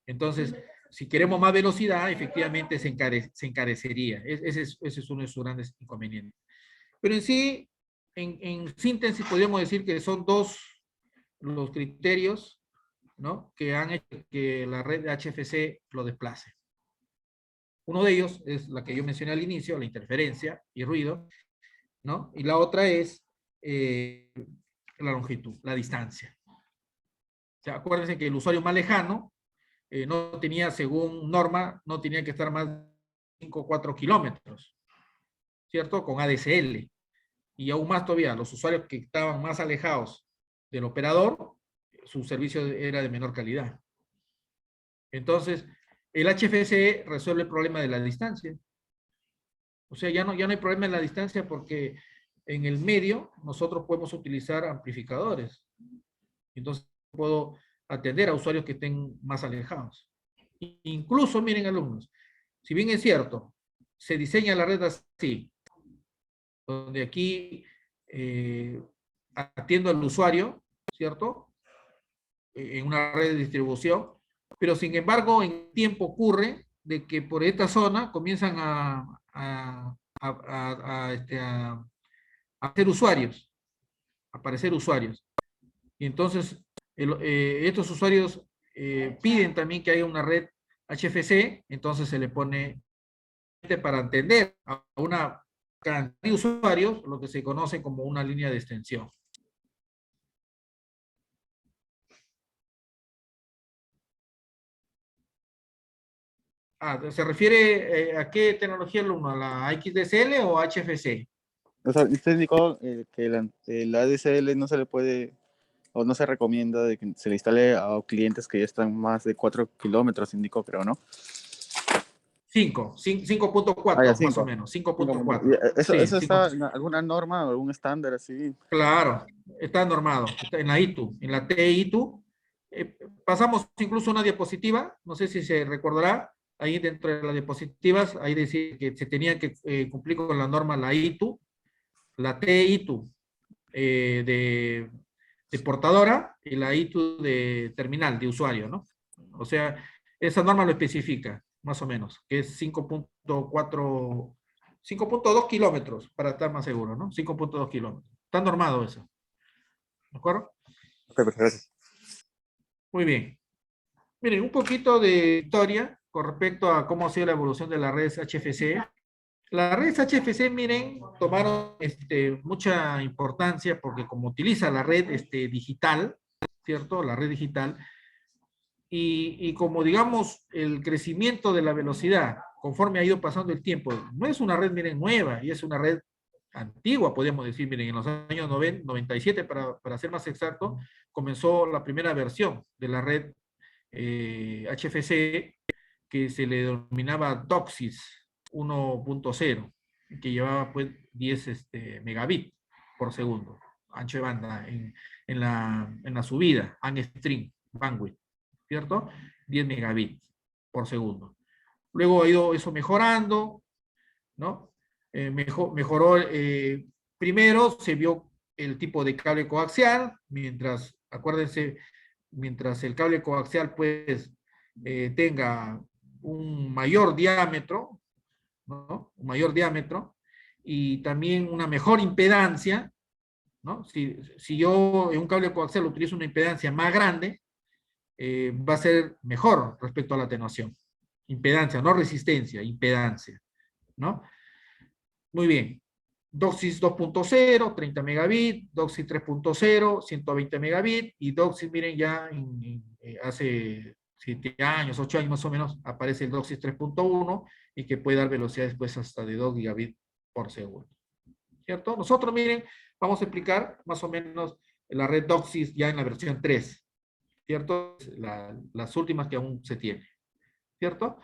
Entonces, si queremos más velocidad, efectivamente se encarecería. Ese es uno de sus grandes inconvenientes. Pero en sí, en síntesis, podríamos decir que son dos los criterios, ¿no? Que han hecho que la red de HFC lo desplace. Uno de ellos es la que yo mencioné al inicio, la interferencia y ruido, ¿no? Y la otra es la longitud, la distancia. O sea, acuérdense que el usuario más lejano no tenía, según norma, no tenía que estar más de 5 o 4 kilómetros, ¿cierto? Con ADSL. Y aún más todavía, los usuarios que estaban más alejados del operador, su servicio era de menor calidad. Entonces, el HFC resuelve el problema de la distancia. O sea, ya no hay problema en la distancia porque en el medio nosotros podemos utilizar amplificadores. Entonces, puedo atender a usuarios que estén más alejados. Incluso, miren, alumnos, si bien es cierto, se diseña la red así, donde aquí atiendo al usuario, ¿cierto? En una red de distribución, pero sin embargo, en tiempo ocurre de que por esta zona comienzan a hacer usuarios, a aparecer usuarios. Y entonces, estos usuarios piden también que haya una red HFC, entonces se le pone para atender a una cantidad de usuarios, lo que se conoce como una línea de extensión. ¿Se refiere a qué tecnología alumno? ¿A la XDSL o HFC? O sea, usted indicó que la ADSL no se le puede o no se recomienda de que se le instale a clientes que ya están más de 4 kilómetros, indicó, creo, ¿no? 5.4 Ah, ya, más o 5. menos, ¿Y 5.4. ¿Eso, Sí, eso 5. está en alguna norma o algún estándar así? Claro, está normado, está en la ITU, en la TITU. Pasamos incluso una diapositiva, no sé si se recordará, ahí dentro de las diapositivas, ahí decía que se tenía que cumplir con la norma la ITU, la TITU de portadora y la ITU de terminal, de usuario, ¿no? O sea, esa norma lo especifica, más o menos, que es 5.4, 5.2 kilómetros, para estar más seguro, ¿no? 5.2 kilómetros. Está normado eso. ¿De acuerdo? Ok, pues, gracias. Muy bien. Miren, un poquito de historia con respecto a cómo ha sido la evolución de las redes HFC. Las redes HFC, miren, tomaron mucha importancia porque como utiliza la red digital, ¿cierto? La red digital, y como digamos el crecimiento de la velocidad conforme ha ido pasando el tiempo, no es una red, miren, nueva, y es una red antigua, podríamos decir, miren, en los años 97, para ser más exacto, comenzó la primera versión de la red HFC, que se le denominaba DOCSIS 1.0, que llevaba pues 10 megabits por segundo, ancho de banda, en la subida, string, bandwidth, ¿cierto? 10 megabits por segundo. Luego ha ido eso mejorando, ¿no? Mejoró, primero se vio el tipo de cable coaxial, mientras, acuérdense, mientras el cable coaxial pues tenga un mayor diámetro, ¿no? Un mayor diámetro y también una mejor impedancia, ¿no? Si yo en un cable coaxial utilizo una impedancia más grande, va a ser mejor respecto a la atenuación. Impedancia, no resistencia, impedancia, ¿no? Muy bien. DOCSIS 2.0, 30 megabits, DOCSIS 3.0, 120 megabits, y DOCSIS, miren, ya hace 7 años, 8 años más o menos, aparece el DOCSIS 3.1 y que puede dar velocidades pues hasta de 2 gigabits por segundo. ¿Cierto? Nosotros, miren, vamos a explicar más o menos la red DOCSIS ya en la versión 3, ¿cierto? Las últimas que aún se tiene, ¿cierto?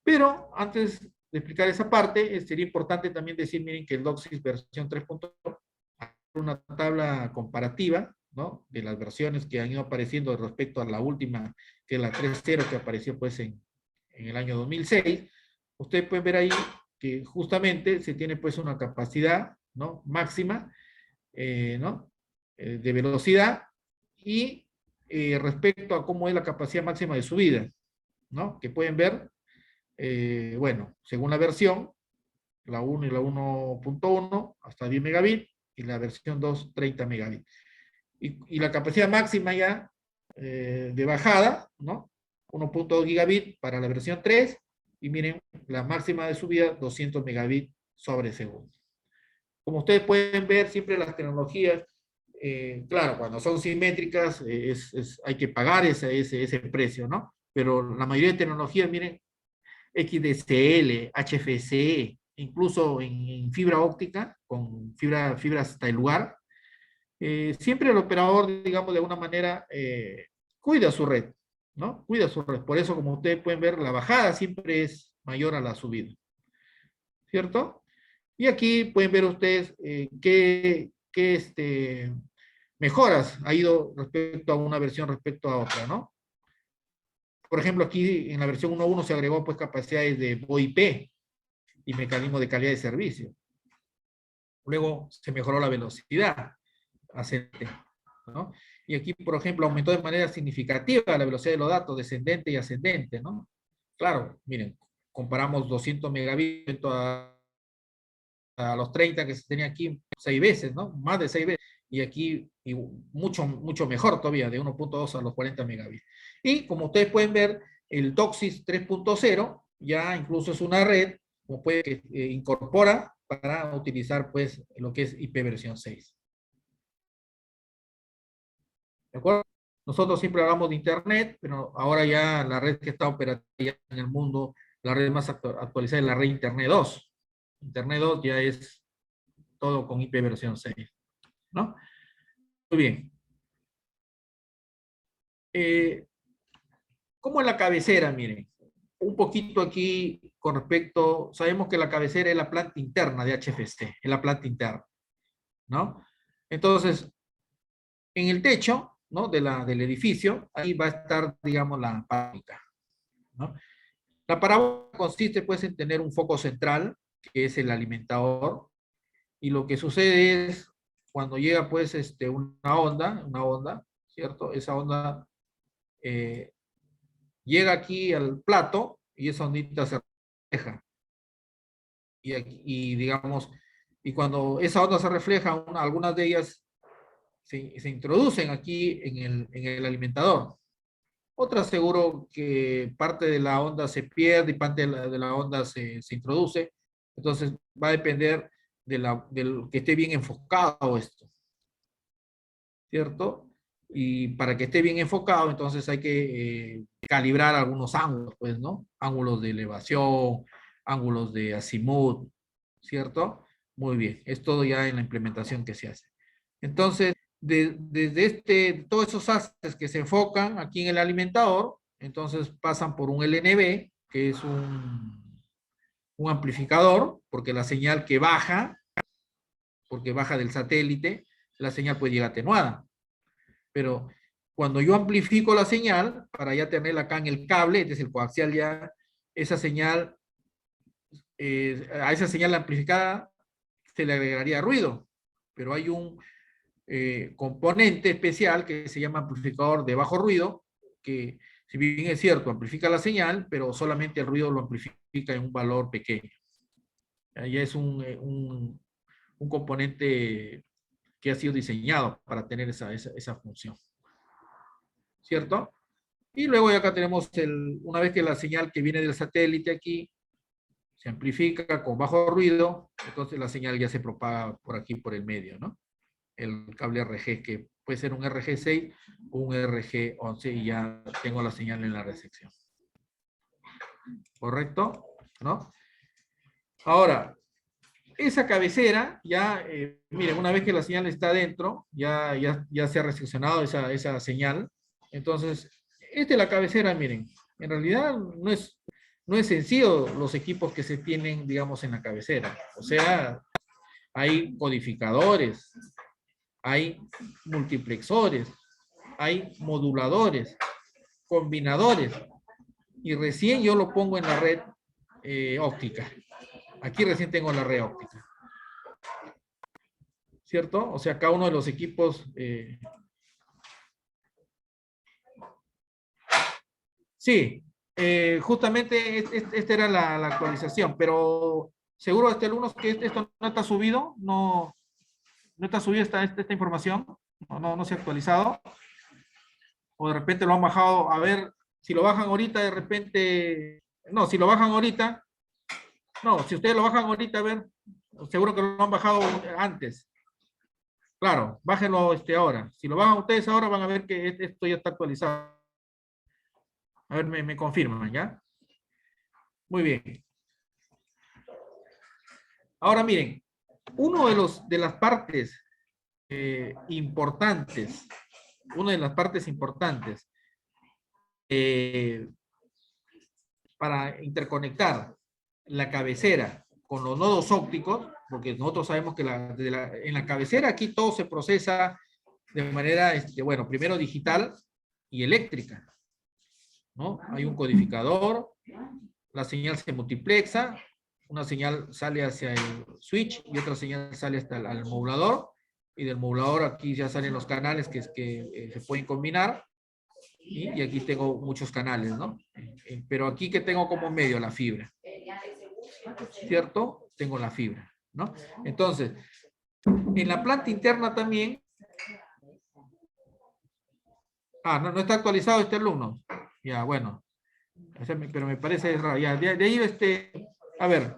Pero antes de explicar esa parte, sería importante también decir, miren, que el DOCSIS versión 3.0 hay una tabla comparativa, ¿no? De las versiones que han ido apareciendo respecto a la última, que es la 3.0, que apareció pues en el año 2006. Ustedes pueden ver ahí que justamente se tiene pues una capacidad, ¿no? Máxima, ¿no? De velocidad y respecto a cómo es la capacidad máxima de subida, ¿no? Que pueden ver, bueno, según la versión, la 1 y la 1.1 hasta 10 megabits y la versión 2, 30 megabits. Y la capacidad máxima ya de bajada, ¿no? 1.2 gigabits para la versión 3 y miren, la máxima de subida 200 megabits sobre segundo. Como ustedes pueden ver, siempre las tecnologías, claro, cuando son simétricas hay que pagar ese precio, ¿no? Pero la mayoría de tecnologías, miren, XDSL, HFC, incluso en fibra óptica, con fibra hasta el lugar, siempre el operador, digamos, de alguna manera, cuida su red, ¿no? Cuida su red. Por eso, como ustedes pueden ver, la bajada siempre es mayor a la subida, ¿cierto? Y aquí pueden ver ustedes qué mejoras ha ido respecto a una versión respecto a otra, ¿no? Por ejemplo, aquí en la versión 1.1 se agregó pues capacidades de VoIP y mecanismo de calidad de servicio. Luego se mejoró la velocidad ascendente, ¿no? Y aquí, por ejemplo, aumentó de manera significativa la velocidad de los datos, descendente y ascendente, ¿no? Claro, miren, comparamos 200 megabits a los 30 que se tenía aquí 6 veces, ¿no? Más de 6 veces. Y aquí mucho, mucho mejor todavía, de 1.2 a los 40 megabits. Y como ustedes pueden ver, el DOCSIS 3.0 ya incluso es una red como puede que incorpora para utilizar pues lo que es IP versión 6. ¿De acuerdo? Nosotros siempre hablamos de Internet, pero ahora ya la red que está operativa en el mundo, la red más actualizada es la red Internet 2. Internet 2 ya es todo con IP versión 6, ¿no? Muy bien. ¿Cómo es la cabecera? Miren, un poquito aquí con respecto, sabemos que la cabecera es la planta interna de HFC, es la planta interna, ¿no? Entonces, en el techo, ¿no? del edificio, ahí va a estar, digamos, la parábola, ¿no? La parábola consiste, pues, en tener un foco central, que es el alimentador, y lo que sucede es, cuando llega, pues, una onda, ¿cierto? Esa onda llega aquí al plato, y esa ondita se refleja. Y digamos, y cuando esa onda se refleja, algunas de ellas se introducen aquí en el alimentador. Otras seguro que parte de la onda se pierde y parte de la onda se introduce. Entonces va a depender del que esté bien enfocado esto, ¿cierto? Y para que esté bien enfocado, entonces hay que calibrar algunos ángulos, pues, ¿no? Ángulos de elevación, ángulos de azimut, ¿cierto? Muy bien, es todo ya en la implementación que se hace. Entonces, desde todos esos haces que se enfocan aquí en el alimentador, entonces pasan por un LNB, que es un amplificador, porque la señal que baja, porque baja del satélite, la señal puede llegar atenuada. Pero cuando yo amplifico la señal, para ya tenerla acá en el cable, este es el coaxial ya, esa señal, a esa señal amplificada se le agregaría ruido, pero hay un componente especial que se llama amplificador de bajo ruido, que si bien es cierto, amplifica la señal, pero solamente el ruido lo amplifica en un valor pequeño. Ya es un componente que ha sido diseñado para tener esa función. ¿Cierto? Y luego acá tenemos una vez que la señal que viene del satélite aquí se amplifica con bajo ruido, entonces la señal ya se propaga por aquí, por el medio, ¿no? El cable RG, que puede ser un RG6 o un RG11, y ya tengo la señal en la recepción. ¿Correcto? ¿No? Ahora, esa cabecera, ya, miren, una vez que la señal está dentro, ya se ha recepcionado esa señal. Entonces, esta es la cabecera, miren. En realidad no es sencillo los equipos que se tienen, digamos, en la cabecera. O sea, hay codificadores, hay multiplexores, hay moduladores, combinadores, y recién yo lo pongo en la red óptica. Aquí recién tengo la red óptica. ¿Cierto? O sea, cada uno de los equipos... sí, justamente esta era la actualización, pero seguro alumnos que esto no está subido, no está subida esta información, no se ha actualizado, o de repente lo han bajado. A ver, si lo bajan ahorita, de repente, no, si lo bajan ahorita, no, si ustedes lo bajan ahorita, a ver, seguro que lo han bajado antes. Claro, bájenlo ahora. Si lo bajan ustedes ahora, van a ver que esto ya está actualizado. A ver, me confirman, ¿ya? Muy bien. Ahora miren, uno de las partes importantes, para interconectar la cabecera con los nodos ópticos, porque nosotros sabemos que en la cabecera aquí todo se procesa de manera, bueno, primero digital y eléctrica, ¿no? Hay un codificador, la señal se multiplexa, una señal sale hacia el switch y otra señal sale hasta el modulador, y del modulador aquí ya salen los canales que se pueden combinar, y aquí tengo muchos canales, ¿no? Pero aquí que tengo como medio la fibra, ¿cierto? Tengo la fibra, ¿no? Entonces, en la planta interna también... no está actualizado este alumno. Ya, bueno. Pero me parece raro. Ya, de ahí a ver,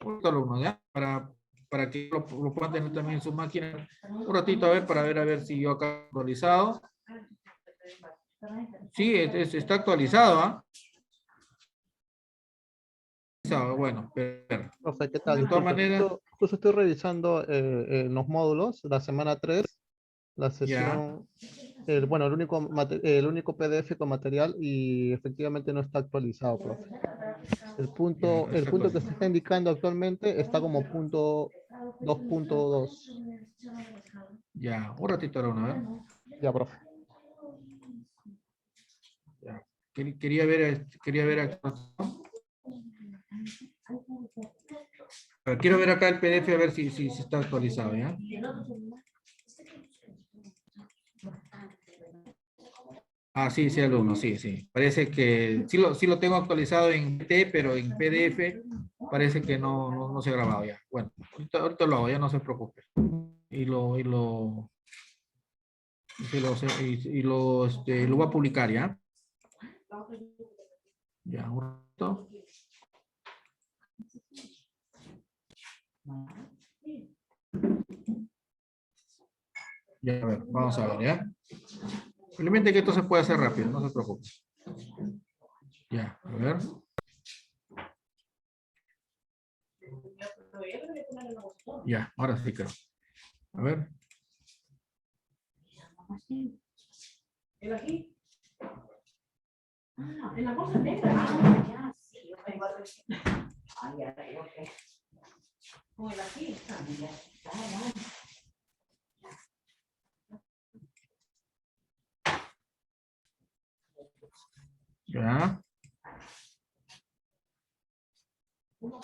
Otro alumno, ¿ya? Para que lo puedan tener también en su máquina. Un ratito a ver si yo acá he actualizado. Sí, está actualizado, ¿ah? Bueno, pero Profe, ¿qué tal? de todas Disculpe, maneras, justo estoy revisando los módulos, la semana 3, la ya, sesión, bueno, el único PDF con material y efectivamente no está actualizado, profe. El ya, punto que se actualizado. está indicando actualmente está como punto 2.2. Ya, un ratito ahora, a ver. Ya, profe. Ya. Quería ver acá. A ver, quiero ver acá el PDF a ver si está actualizado, ¿ya? Ah, sí, alumno, sí. Parece que sí lo tengo actualizado en PT, pero en PDF parece que no se ha grabado ya. Bueno, ahorita lo hago, ya no se preocupe. Lo voy a publicar, ¿ya? Ya, un rato. Ya, a ver, vamos a ver, ¿ya? Simplemente que esto se puede hacer rápido, no se preocupe. Ya, a ver. Ya, ahora sí creo. A ver. ¿El aquí? Ah, en la bolsa negra. Ah, ya, sí, yo vengo a decir. Ah, ya, ok. Con el aquí, ya. Ya. No,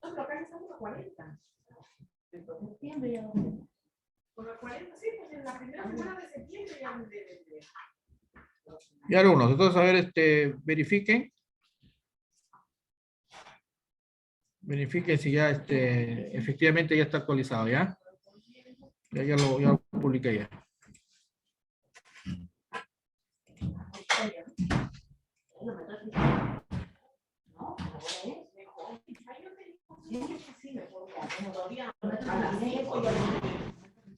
pero acá estamos a 40. Septiembre ya. Con los 40, sí, pues en la primera semana de septiembre ya de. Ya, alumnos, entonces, a ver, verifiquen. Verifiquen si ya, efectivamente ya está actualizado, ¿ya? Ya lo publiqué ya.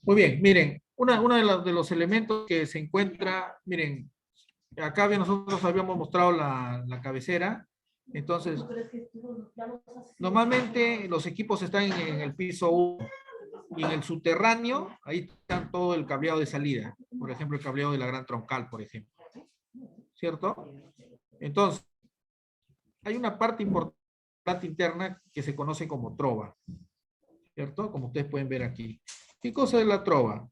Muy bien, miren, una de los elementos que se encuentra, miren, acá nosotros habíamos mostrado la cabecera, entonces, normalmente los equipos están en el piso 1 y en el subterráneo, ahí está todo el cableado de salida, por ejemplo, el cableado de la gran troncal, por ejemplo, ¿cierto? Entonces, hay una parte importante interna que se conoce como trova, ¿cierto? Como ustedes pueden ver aquí. ¿Qué cosa es la trova?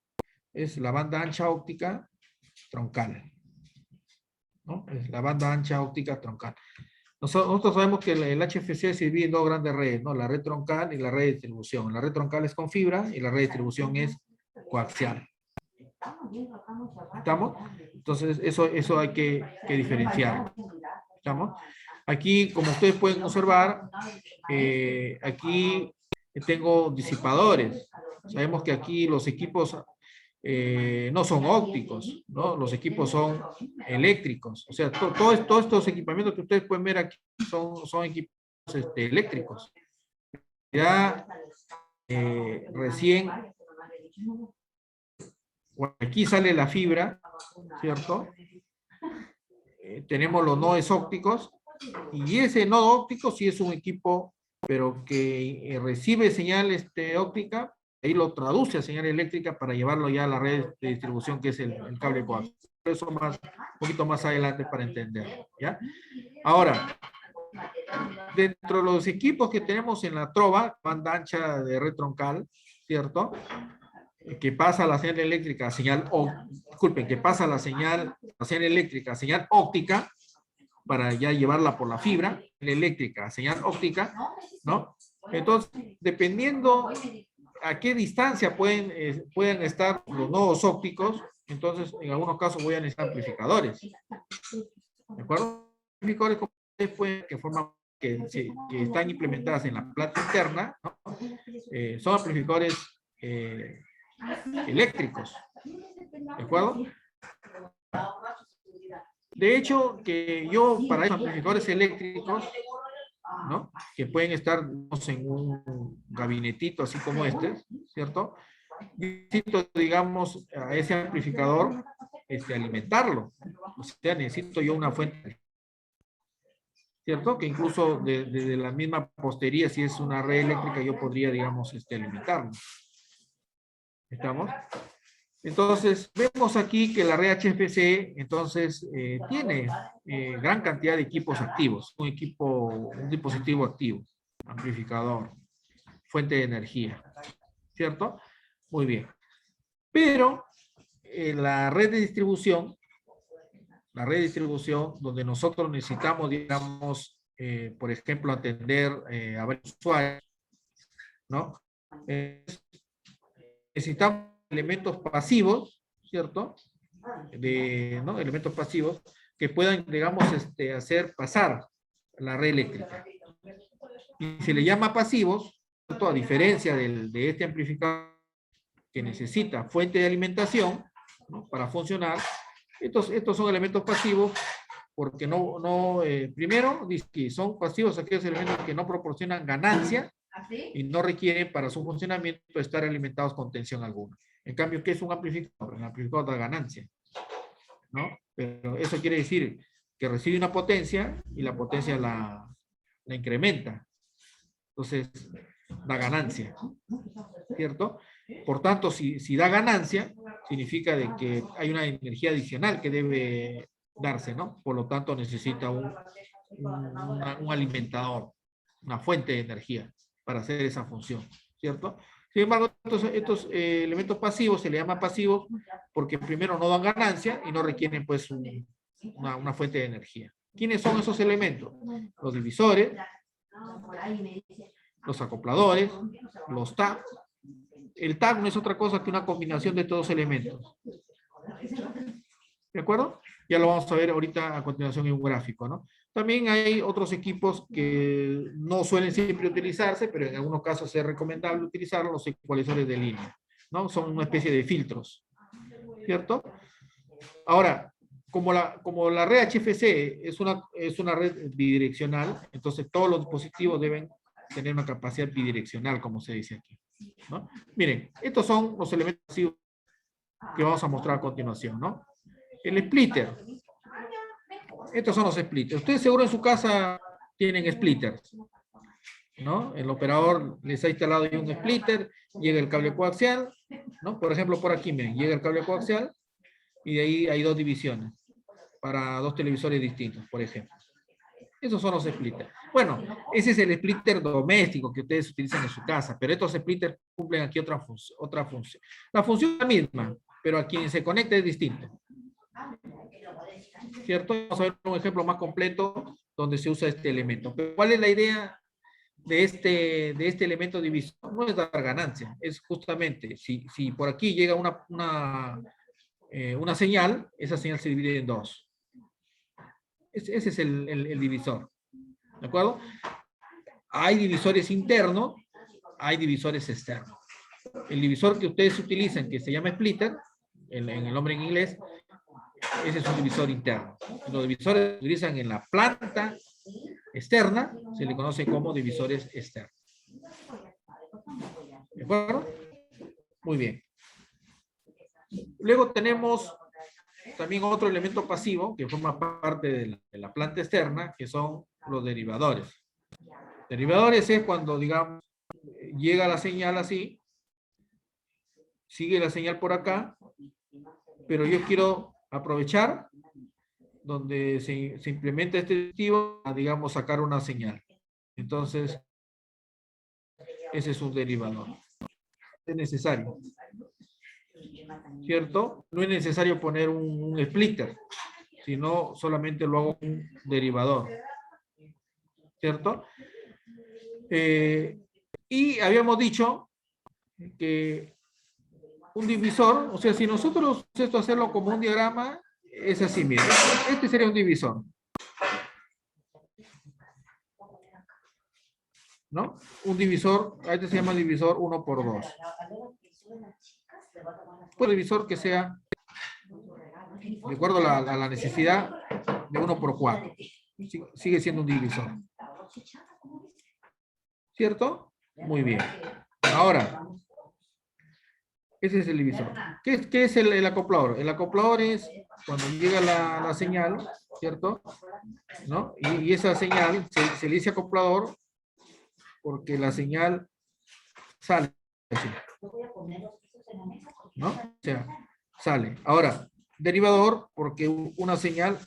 Es la banda ancha óptica troncal, ¿no? Es la banda ancha óptica troncal. Nosotros sabemos que el HFC se divide en dos grandes redes, ¿no? La red troncal y la red de distribución. La red troncal es con fibra y la red de distribución es coaxial. ¿Estamos? Entonces, eso hay que diferenciar. ¿Estamos? Aquí, como ustedes pueden observar, aquí tengo disipadores. Sabemos que aquí los equipos no son ópticos, ¿no? Los equipos son eléctricos. O sea, todos estos equipamientos que ustedes pueden ver aquí son equipos eléctricos. Ya recién, bueno, aquí sale la fibra, ¿cierto? Tenemos los nodos ópticos, y ese nodo óptico sí es un equipo, pero que recibe señal óptica, ahí lo traduce a señal eléctrica para llevarlo ya a la red de distribución que es el cable coaxial. Eso un poquito más adelante para entender, ¿ya? Ahora, dentro de los equipos que tenemos en la trova, banda ancha de red troncal, ¿cierto? Que pasa la señal eléctrica a señal, disculpen, que pasa la señal eléctrica a señal óptica, para ya llevarla por la fibra eléctrica a señal óptica, ¿no? Entonces, dependiendo a qué distancia pueden estar los nodos ópticos, entonces en algunos casos voy a necesitar amplificadores. ¿De acuerdo? Amplificadores que están implementadas en la planta interna, ¿no? Son amplificadores eléctricos. ¿De acuerdo? De hecho, que yo para esos amplificadores eléctricos, ¿no? Que pueden estar en un gabinetito así como este, ¿cierto? Necesito, digamos, a ese amplificador alimentarlo. O sea, necesito yo una fuente, ¿cierto? Que incluso desde la misma postería, si es una red eléctrica, yo podría, digamos, alimentarlo. ¿Estamos? Entonces, vemos aquí que la red HFC, entonces, tiene gran cantidad de equipos activos. Un dispositivo activo, amplificador, fuente de energía, ¿cierto? Muy bien. Pero, la red de distribución, donde nosotros necesitamos, digamos, por ejemplo, atender a varios usuarios, ¿no? Necesitamos elementos pasivos, ¿cierto? ¿no? Elementos pasivos que puedan, digamos, hacer pasar la red eléctrica. Y se le llama pasivos, ¿cierto? A diferencia de este amplificador que necesita fuente de alimentación, ¿no? Para funcionar. Estos son elementos pasivos porque primero, dice que son pasivos aquellos elementos que no proporcionan ganancia y no requieren para su funcionamiento estar alimentados con tensión alguna. En cambio, ¿qué es un amplificador? Un amplificador da ganancia, ¿no? Pero eso quiere decir que recibe una potencia y la potencia la incrementa. Entonces, da ganancia, ¿cierto? Por tanto, si da ganancia, significa de que hay una energía adicional que debe darse, ¿no? Por lo tanto, necesita un alimentador, una fuente de energía para hacer esa función, ¿cierto? Sin embargo, estos elementos pasivos se le llama pasivos porque primero no dan ganancia y no requieren pues una fuente de energía. ¿Quiénes son esos elementos? Los divisores, los acopladores, los tags. El tag no es otra cosa que una combinación de todos elementos. ¿De acuerdo? Ya lo vamos a ver ahorita a continuación en un gráfico, ¿no? También hay otros equipos que no suelen siempre utilizarse, pero en algunos casos es recomendable utilizarlos, los ecualizadores de línea, ¿no? Son una especie de filtros, ¿cierto? Ahora, como la red HFC es una red bidireccional, entonces todos los dispositivos deben tener una capacidad bidireccional, como se dice aquí, ¿no? Miren, estos son los elementos que vamos a mostrar a continuación, ¿no? El splitter. Estos son los splitters. Ustedes seguro en su casa tienen splitters, ¿no? El operador les ha instalado ya un splitter, llega el cable coaxial, ¿no? Por ejemplo, por aquí, miren, llega el cable coaxial y de ahí hay dos divisiones para dos televisores distintos, por ejemplo. Esos son los splitters. Bueno, ese es el splitter doméstico que ustedes utilizan en su casa, pero estos splitters cumplen aquí otra función. La función es la misma, pero a quien se conecta es distinto. ¿Cierto? Vamos a ver un ejemplo más completo donde se usa este elemento. Pero ¿cuál es la idea de este elemento divisor? No es dar ganancia, es justamente, si por aquí llega una señal, esa señal se divide en dos. Ese es el divisor. ¿De acuerdo? Hay divisores internos, hay divisores externos. El divisor que ustedes utilizan, que se llama splitter, en el nombre en inglés, ese es un divisor interno. Los divisores que se utilizan en la planta externa se le conoce como divisores externos. ¿De acuerdo? Muy bien. Luego tenemos también otro elemento pasivo que forma parte de la planta externa, que son los derivadores. Derivadores es cuando, digamos, llega la señal así, sigue la señal por acá, pero yo quiero aprovechar donde se implementa este dispositivo a, digamos, sacar una señal. Entonces, ese es un derivador. Es necesario, ¿cierto? No es necesario poner un splitter, sino solamente lo hago un derivador. ¿Cierto? Y habíamos dicho que un divisor, o sea, si nosotros esto hacerlo como un diagrama, es así, mira. Este sería un divisor. ¿No? Un divisor, este se llama divisor 1 por 2. Un divisor que sea de acuerdo a la necesidad de 1 por 4. Sigue siendo un divisor. ¿Cierto? Muy bien. Ahora, ese es el divisor. ¿Qué es el acoplador? El acoplador es cuando llega la señal, ¿cierto? ¿No? Y esa señal se le dice acoplador porque la señal sale así. ¿No? O sea, sale. Ahora, derivador porque una señal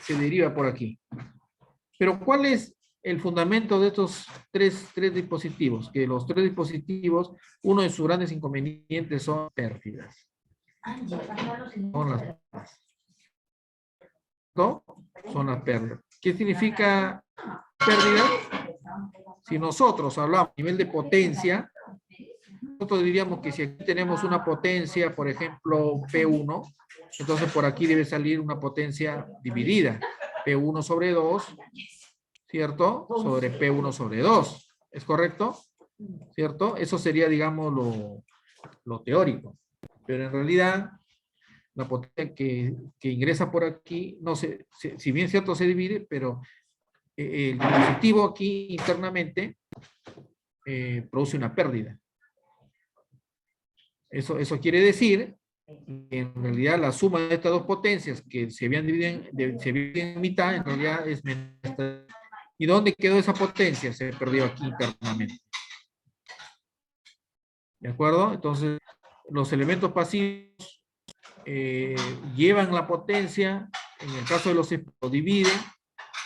se deriva por aquí. Pero ¿cuál es el fundamento de estos tres dispositivos? Que los tres dispositivos, uno de sus grandes inconvenientes son pérdidas. Son las pérdidas. ¿No? Son las pérdidas. ¿Qué significa pérdida? Si nosotros hablamos a nivel de potencia, nosotros diríamos que si aquí tenemos una potencia, por ejemplo, P1, entonces por aquí debe salir una potencia dividida. P1 sobre 2, ¿cierto? Sobre P1 sobre 2. ¿Es correcto? ¿Cierto? Eso sería, digamos, lo teórico. Pero en realidad, la potencia que ingresa por aquí, no sé, si bien cierto se divide, pero el dispositivo aquí internamente produce una pérdida. Eso quiere decir que en realidad la suma de estas dos potencias que se habían dividido en mitad, en realidad es menor. ¿Y dónde quedó esa potencia? Se perdió aquí internamente. ¿De acuerdo? Entonces, los elementos pasivos llevan la potencia, en el caso de los lo dividen,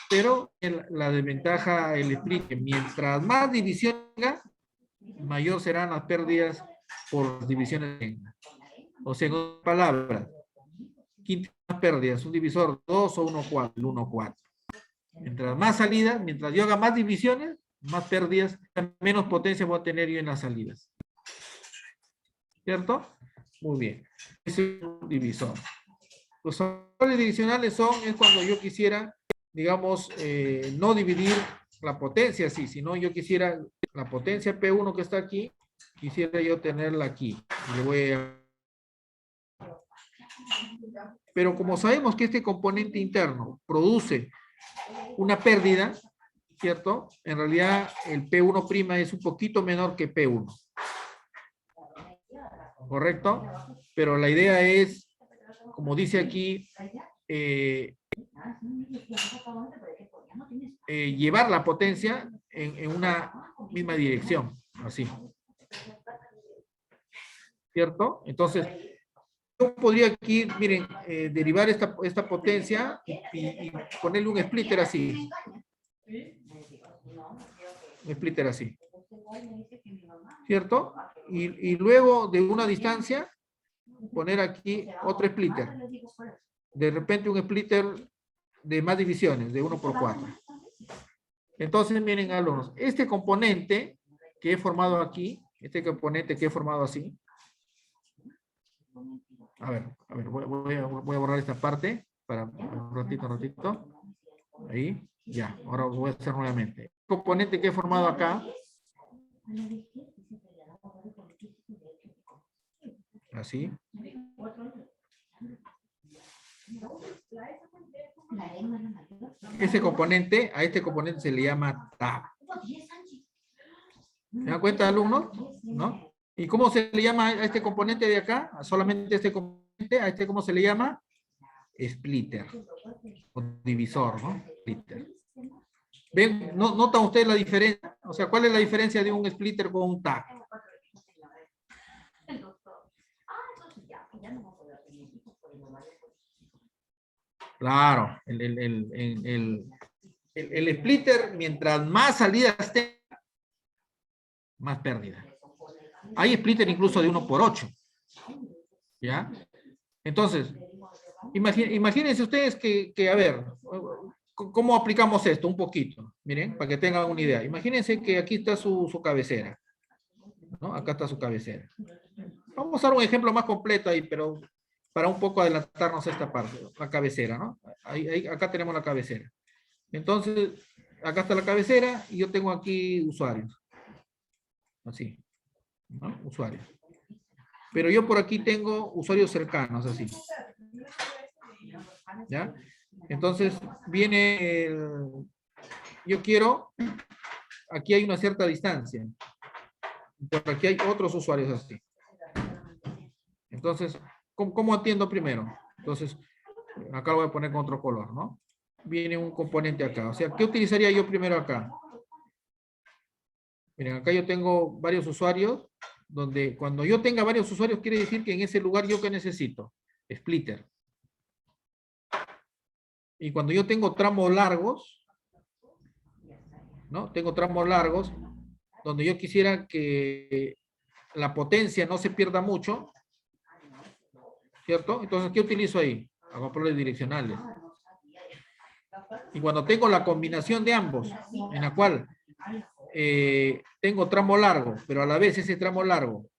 pero la desventaja, el split, que mientras más división tenga, mayor serán las pérdidas por divisiones que tenga. O sea, en otras palabras, ¿quién tiene más pérdidas? ¿Un divisor 2 o 1,4? El 1,4. Mientras más salidas, mientras yo haga más divisiones, más pérdidas, menos potencia voy a tener yo en las salidas. ¿Cierto? Muy bien. Ese es un divisor. Los factores divisionales es cuando yo quisiera, digamos, no dividir la potencia así, sino yo quisiera la potencia P1 que está aquí, quisiera yo tenerla aquí. Y le voy a... Pero como sabemos que este componente interno produce una pérdida, ¿cierto? En realidad el P1' es un poquito menor que P1. ¿Correcto? Pero la idea es, como dice aquí, llevar la potencia en una misma dirección, así. ¿Cierto? Entonces, yo podría aquí, miren, derivar esta potencia y ponerle un splitter así. Un splitter así. ¿Cierto? Y luego de una distancia, poner aquí otro splitter. De repente un splitter de más divisiones, de 1 por 4. Entonces, miren, alumnos, este componente que he formado aquí, este componente que he formado así, a ver, voy a borrar esta parte para un ratito. Ahí, ya, ahora voy a hacer nuevamente. El componente que he formado acá, así. Ese componente, a este componente se le llama tab. ¿Se dan cuenta, alumnos? ¿No? ¿Y cómo se le llama a este componente de acá? Solamente este componente, a este ¿cómo se le llama? Splitter. O divisor, ¿no? Splitter. ¿Ven? ¿Notan ustedes la diferencia? O sea, ¿cuál es la diferencia de un splitter con un tag? Claro, el splitter, mientras más salidas tenga, más pérdida. Hay splitter incluso de 1 por 8. ¿Ya? Entonces, Imagínense ustedes que, a ver, ¿cómo aplicamos esto? Un poquito, miren, para que tengan una idea. Imagínense que aquí está su cabecera, ¿no? Acá está su cabecera. Vamos a dar un ejemplo más completo ahí, pero para un poco adelantarnos a esta parte, la cabecera, ¿no? Acá tenemos la cabecera. Entonces, acá está la cabecera y yo tengo aquí usuarios. Así, ¿no? Usuarios. Pero yo por aquí tengo usuarios cercanos, así. ¿Ya? Entonces, viene yo quiero, aquí hay una cierta distancia. Por aquí hay otros usuarios así. Entonces, ¿cómo atiendo primero? Entonces, acá lo voy a poner con otro color, ¿no? Viene un componente acá. O sea, ¿qué utilizaría yo primero acá? Miren, acá yo tengo varios usuarios, donde cuando yo tenga varios usuarios, quiere decir que en ese lugar yo ¿qué necesito? Splitter. Y cuando yo tengo tramos largos, ¿no? Tengo tramos largos, donde yo quisiera que la potencia no se pierda mucho, ¿cierto? Entonces, ¿qué utilizo ahí? Acople direccionales. Y cuando tengo la combinación de ambos, en la cual tengo tramo largo, pero a la vez ese tramo largo,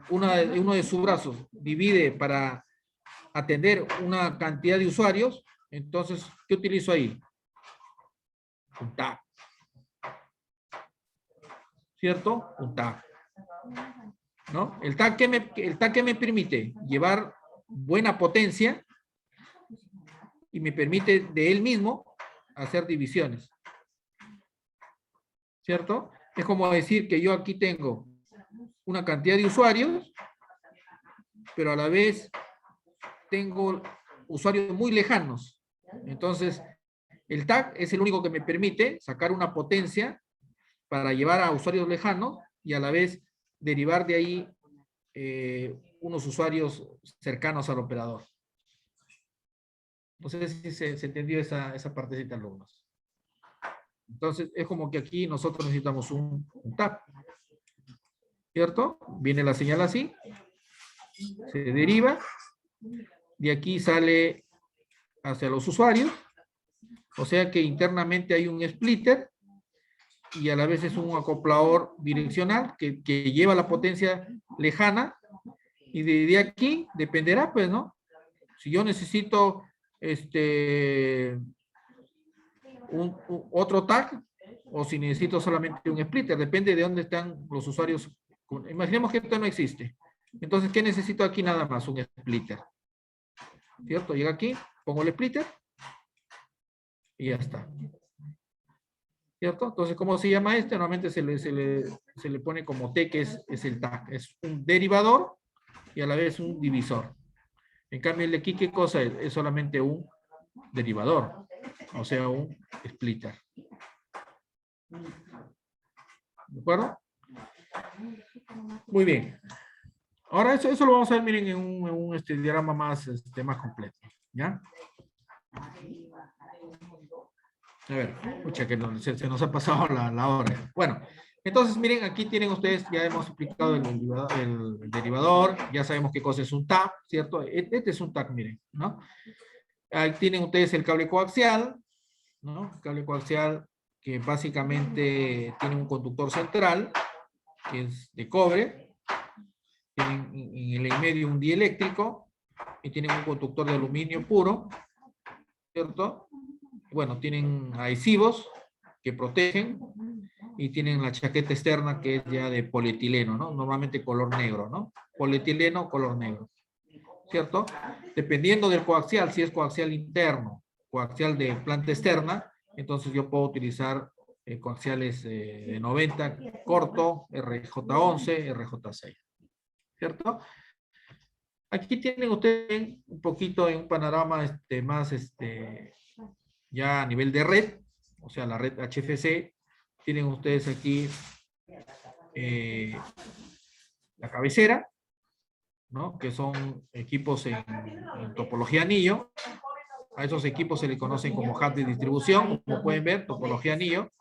uno de sus brazos divide para atender una cantidad de usuarios, entonces, ¿qué utilizo ahí? Un tag. ¿Cierto? Un tag. ¿No? El tag que me permite llevar buena potencia y me permite de él mismo hacer divisiones. ¿Cierto? Es como decir que yo aquí tengo una cantidad de usuarios, pero a la vez tengo usuarios muy lejanos. Entonces, el tag es el único que me permite sacar una potencia para llevar a usuarios lejanos y a la vez derivar de ahí unos usuarios cercanos al operador. No sé si se entendió esa partecita, alumnos. Entonces, es como que aquí nosotros necesitamos un tag. ¿Cierto? Viene la señal así, se deriva, de aquí sale hacia los usuarios, o sea que internamente hay un splitter y a la vez es un acoplador direccional que lleva la potencia lejana y de aquí dependerá, pues, ¿no? Si yo necesito otro tag o si necesito solamente un splitter, depende de dónde están los usuarios. Imaginemos que esto no existe. Entonces, ¿qué necesito aquí nada más? Un splitter. ¿Cierto? Llega aquí, pongo el splitter y ya está. ¿Cierto? Entonces, ¿cómo se llama este? Normalmente se le pone como T, que es el tag. Es un derivador y a la vez un divisor. En cambio, el de aquí, ¿qué cosa es? Es solamente un derivador. O sea, un splitter. ¿De acuerdo? Muy bien. Ahora eso lo vamos a ver, miren, en un diagrama más completo. ¿Ya? A ver, escucha que se nos ha pasado la hora. Bueno, entonces miren, aquí tienen ustedes, ya hemos explicado el derivador, ya sabemos qué cosa es un tag, ¿cierto? Este es un tag, miren, ¿no? Ahí tienen ustedes el cable coaxial, ¿no? El cable coaxial que básicamente tiene un conductor central, que es de cobre, tienen en el medio un dieléctrico, y tienen un conductor de aluminio puro, ¿cierto? Bueno, tienen adhesivos que protegen, y tienen la chaqueta externa que es ya de polietileno, ¿no? Normalmente color negro, ¿no? Polietileno, color negro, ¿cierto? Dependiendo del coaxial, si es coaxial interno, coaxial de planta externa, entonces yo puedo utilizar coaxiales de 90 corto, RJ11, RJ6, ¿cierto? Aquí tienen ustedes un poquito en un panorama más ya a nivel de red, o sea, la red HFC. Tienen ustedes aquí la cabecera, ¿no? Que son equipos en topología anillo. A esos equipos se le conocen como hub de distribución, como pueden ver, topología anillo.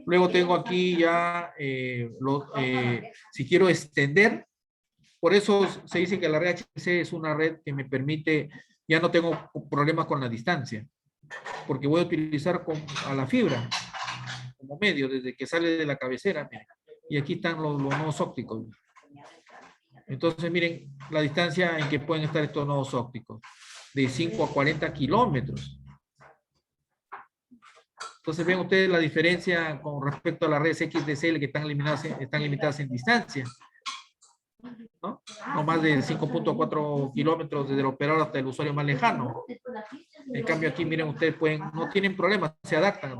Luego tengo aquí ya, si quiero extender por eso se dice que la red HFC es una red que me permite, ya no tengo problemas con la distancia, porque voy a utilizar a la fibra como medio, desde que sale de la cabecera, miren, y aquí están los nodos ópticos. Entonces, miren la distancia en que pueden estar estos nodos ópticos, de 5 a 40 kilómetros. Entonces, ven ustedes la diferencia con respecto a las redes XDSL que están limitadas en distancia. ¿No? No más de 5.4 kilómetros desde el operador hasta el usuario más lejano. En cambio aquí, miren, ustedes no tienen problemas, se adaptan.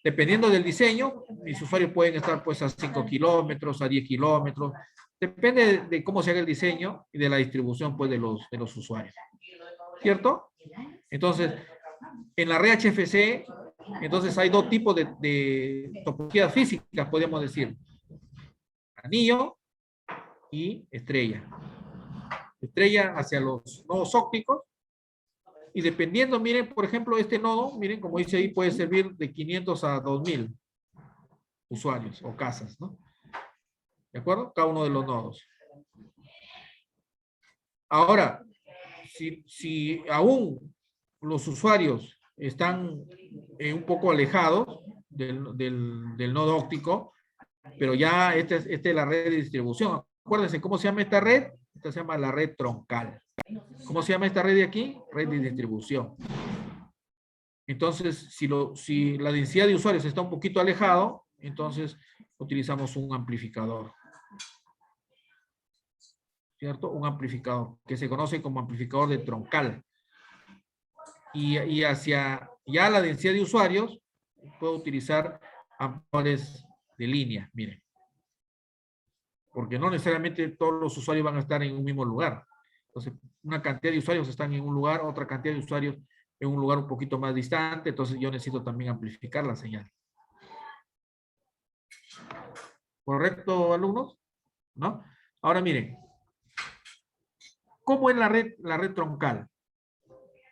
Dependiendo del diseño, mis usuarios pueden estar pues a 5 kilómetros, a 10 kilómetros. Depende de cómo se haga el diseño y de la distribución pues de los usuarios. ¿Cierto? Entonces, en la red HFC, entonces hay dos tipos de topologías físicas, podemos decir. Anillo y estrella. Estrella hacia los nodos ópticos. Y dependiendo, miren, por ejemplo, este nodo, miren, como dice ahí, puede servir de 500 a 2000 usuarios o casas, ¿no? ¿De acuerdo? Cada uno de los nodos. Ahora, si aún los usuarios están un poco alejados del nodo óptico, pero ya esta es la red de distribución. Acuérdense, ¿cómo se llama esta red? Esta se llama la red troncal. ¿Cómo se llama esta red de aquí? Red de distribución. Entonces, si la densidad de usuarios está un poquito alejado, entonces utilizamos un amplificador. ¿Cierto? Un amplificador, que se conoce como amplificador de troncal. Y hacia ya la densidad de usuarios, puedo utilizar amplificadores de línea, miren. Porque no necesariamente todos los usuarios van a estar en un mismo lugar. Entonces, una cantidad de usuarios están en un lugar, otra cantidad de usuarios en un lugar un poquito más distante, entonces yo necesito también amplificar la señal. ¿Correcto, alumnos? ¿No? Ahora miren, ¿cómo es la red troncal?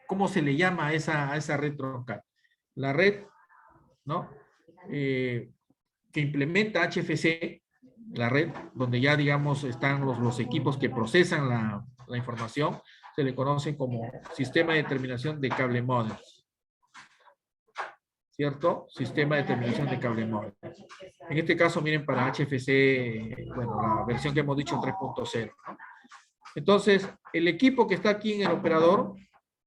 ¿Cómo se le llama a esa red troncal? La red, ¿no? Que implementa HFC, la red donde ya, digamos, están los equipos que procesan la información, se le conoce como sistema de determinación de cable modems. ¿Cierto? Sistema de determinación de cable modem. En este caso, miren, para HFC, bueno, la versión que hemos dicho 3.0, ¿no? Entonces, el equipo que está aquí en el operador,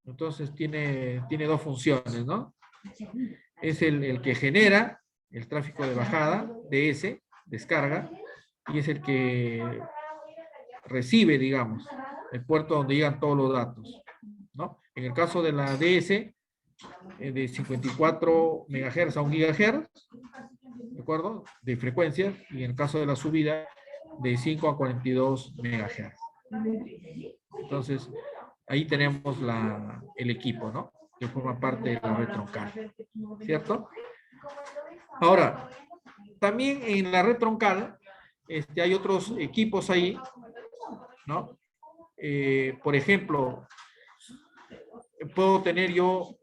entonces tiene dos funciones, ¿no? Es el que genera el tráfico de bajada, DS, descarga, y es el que recibe, digamos, el puerto donde llegan todos los datos, ¿no? En el caso de la DS, de 54 MHz a 1 GHz, ¿de acuerdo? De frecuencia, y en el caso de la subida, de 5 a 42 MHz. Entonces, ahí tenemos el equipo, ¿no? Que forma parte de la red troncal, ¿cierto? Ahora, también en la red troncal, hay otros equipos ahí, ¿no? Por ejemplo, puedo tener yo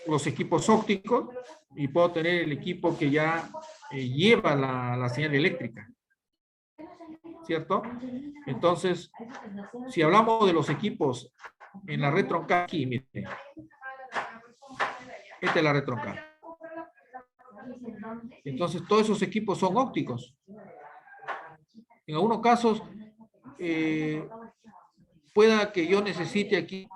los equipos ópticos y puedo tener el equipo que ya lleva la señal eléctrica, ¿cierto? Entonces, si hablamos de los equipos en la red troncal, aquí, miren, esta es la red troncal. Entonces, todos esos equipos son ópticos. En algunos casos, pueda que yo necesite aquí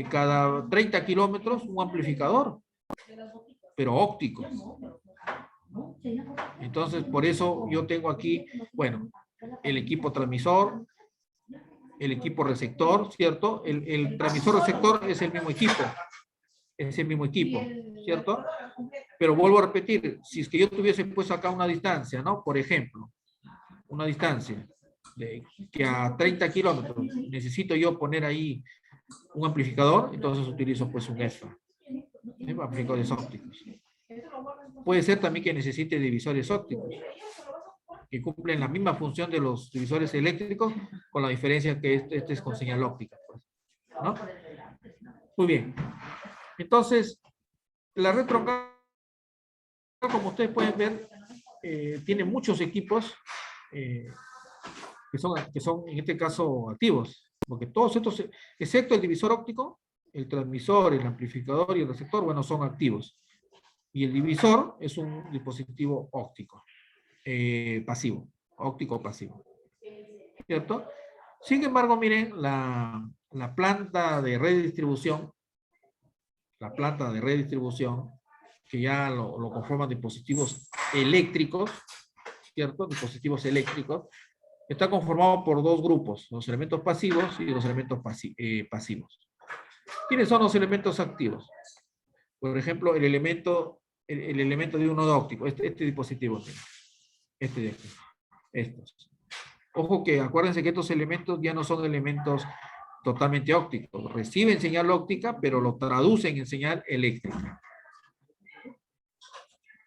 cada 30 kilómetros un amplificador, pero óptico. Entonces, por eso yo tengo aquí, bueno, el equipo transmisor, el equipo receptor, ¿cierto? El transmisor receptor es el mismo equipo, ¿cierto? Pero vuelvo a repetir, si es que yo tuviese puesto acá una distancia, ¿no? Por ejemplo, una distancia que a 30 kilómetros necesito yo poner ahí un amplificador, entonces utilizo pues un ESFA, amplificadores ópticos. Puede ser también que necesite divisores ópticos, que cumplen la misma función de los divisores eléctricos, con la diferencia que este es con señal óptica, pues, ¿no? Muy bien. Entonces, la red troncal, como ustedes pueden ver, tiene muchos equipos que son en este caso activos, porque todos estos, excepto el divisor óptico, el transmisor, el amplificador y el receptor, bueno, son activos. Y el divisor es un dispositivo óptico, pasivo, óptico pasivo. ¿Cierto? Sin embargo, miren, la planta de red de distribución, que ya lo conforman dispositivos eléctricos, ¿cierto? Dispositivos eléctricos, está conformado por dos grupos, los elementos pasivos y los elementos pasivos. ¿Quiénes son los elementos activos? Por ejemplo, el elemento de un nodo óptico, este dispositivo, este de aquí, estos. Ojo que acuérdense que estos elementos ya no son elementos totalmente ópticos, reciben señal óptica, pero lo traducen en señal eléctrica.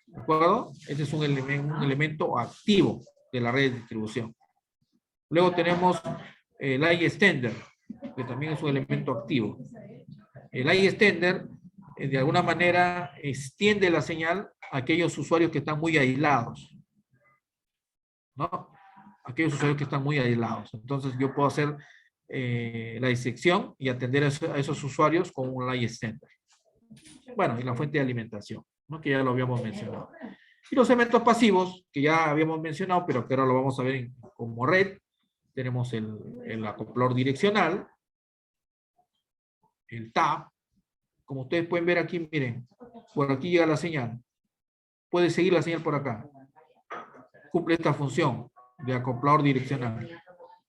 ¿De acuerdo? Este es un elemento activo de la red de distribución. Luego tenemos el eye extender, que también es un elemento activo. El eye extender, de alguna manera, extiende la señal a aquellos usuarios que están muy aislados, ¿no? Aquellos usuarios que están muy aislados. Entonces, yo puedo hacer la disección y atender a esos usuarios con un eye extender. Bueno, y la fuente de alimentación, ¿no? Que ya lo habíamos mencionado. Y los elementos pasivos, que ya habíamos mencionado, pero que ahora lo vamos a ver como red. Tenemos el acoplador direccional, el TAP. Como ustedes pueden ver aquí, miren, por aquí llega la señal. Puede seguir la señal por acá. Cumple esta función de acoplador direccional.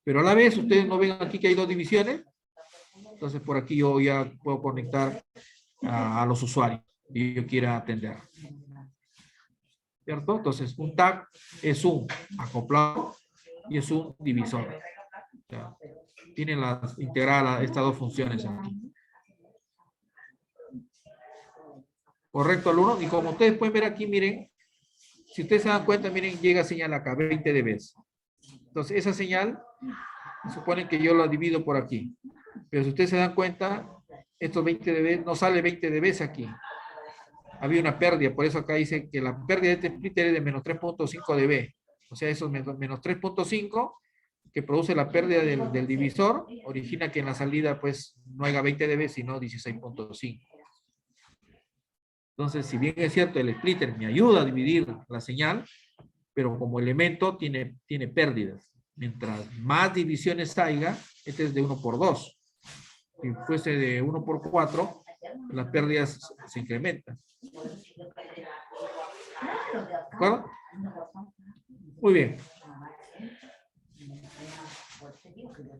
Pero a la vez, ustedes no ven aquí que hay dos divisiones. Entonces, por aquí yo ya puedo conectar a los usuarios que yo quiera atender. ¿Cierto? Entonces, un TAC es un acoplador y es un divisor. O sea, tienen integradas estas dos funciones aquí. Correcto, alumno. Y como ustedes pueden ver aquí, miren, si ustedes se dan cuenta, miren, llega señal acá, 20 dB. Entonces, esa señal, suponen que yo la divido por aquí. Pero si ustedes se dan cuenta, estos 20 dB, no sale 20 dB aquí. Había una pérdida, por eso acá dice que la pérdida de este splitter es de menos 3.5 dB. O sea, esos menos 3.5 que produce la pérdida del divisor, origina que en la salida pues no haya 20 dB, sino 16.5. Entonces, si bien es cierto, el splitter me ayuda a dividir la señal, pero como elemento tiene pérdidas. Mientras más divisiones haya, este es de 1 por 2. Si fuese de 1 por 4, las pérdidas se incrementan. ¿De acuerdo? Muy bien.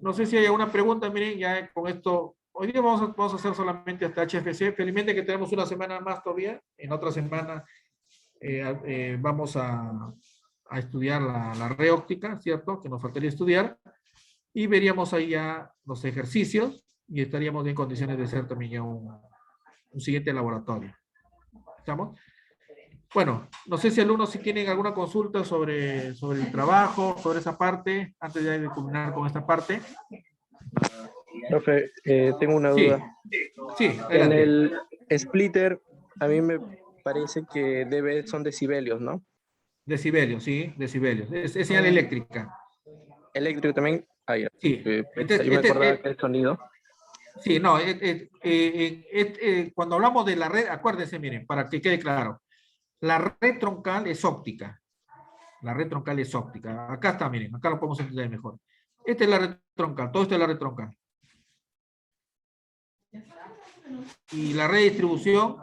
No sé si hay alguna pregunta, miren, ya con esto, hoy día vamos a hacer solamente hasta HFC, felizmente que tenemos una semana más todavía, en otra semana vamos a estudiar la red óptica, ¿cierto? Que nos faltaría estudiar, y veríamos ahí ya los ejercicios, y estaríamos en condiciones de hacer también ya un siguiente laboratorio. ¿Estamos? Bueno, no sé si alumnos si tienen alguna consulta sobre el trabajo, sobre esa parte, antes de culminar con esta parte. Profe, tengo una Sí, duda. sí, En adelante. el splitter, a mí me parece que son decibelios, ¿no? Decibelios, sí, decibelios. Es señal eléctrica. Eléctrico también. Ah, ya. Sí. Yo me acordaba que el sonido. Sí, no, cuando hablamos de la red, acuérdense, miren, para que quede claro, la red troncal es óptica. La red troncal es óptica. Acá está, miren, acá lo podemos entender mejor. Esta es la red troncal, todo esto es la red troncal. Y la red de distribución,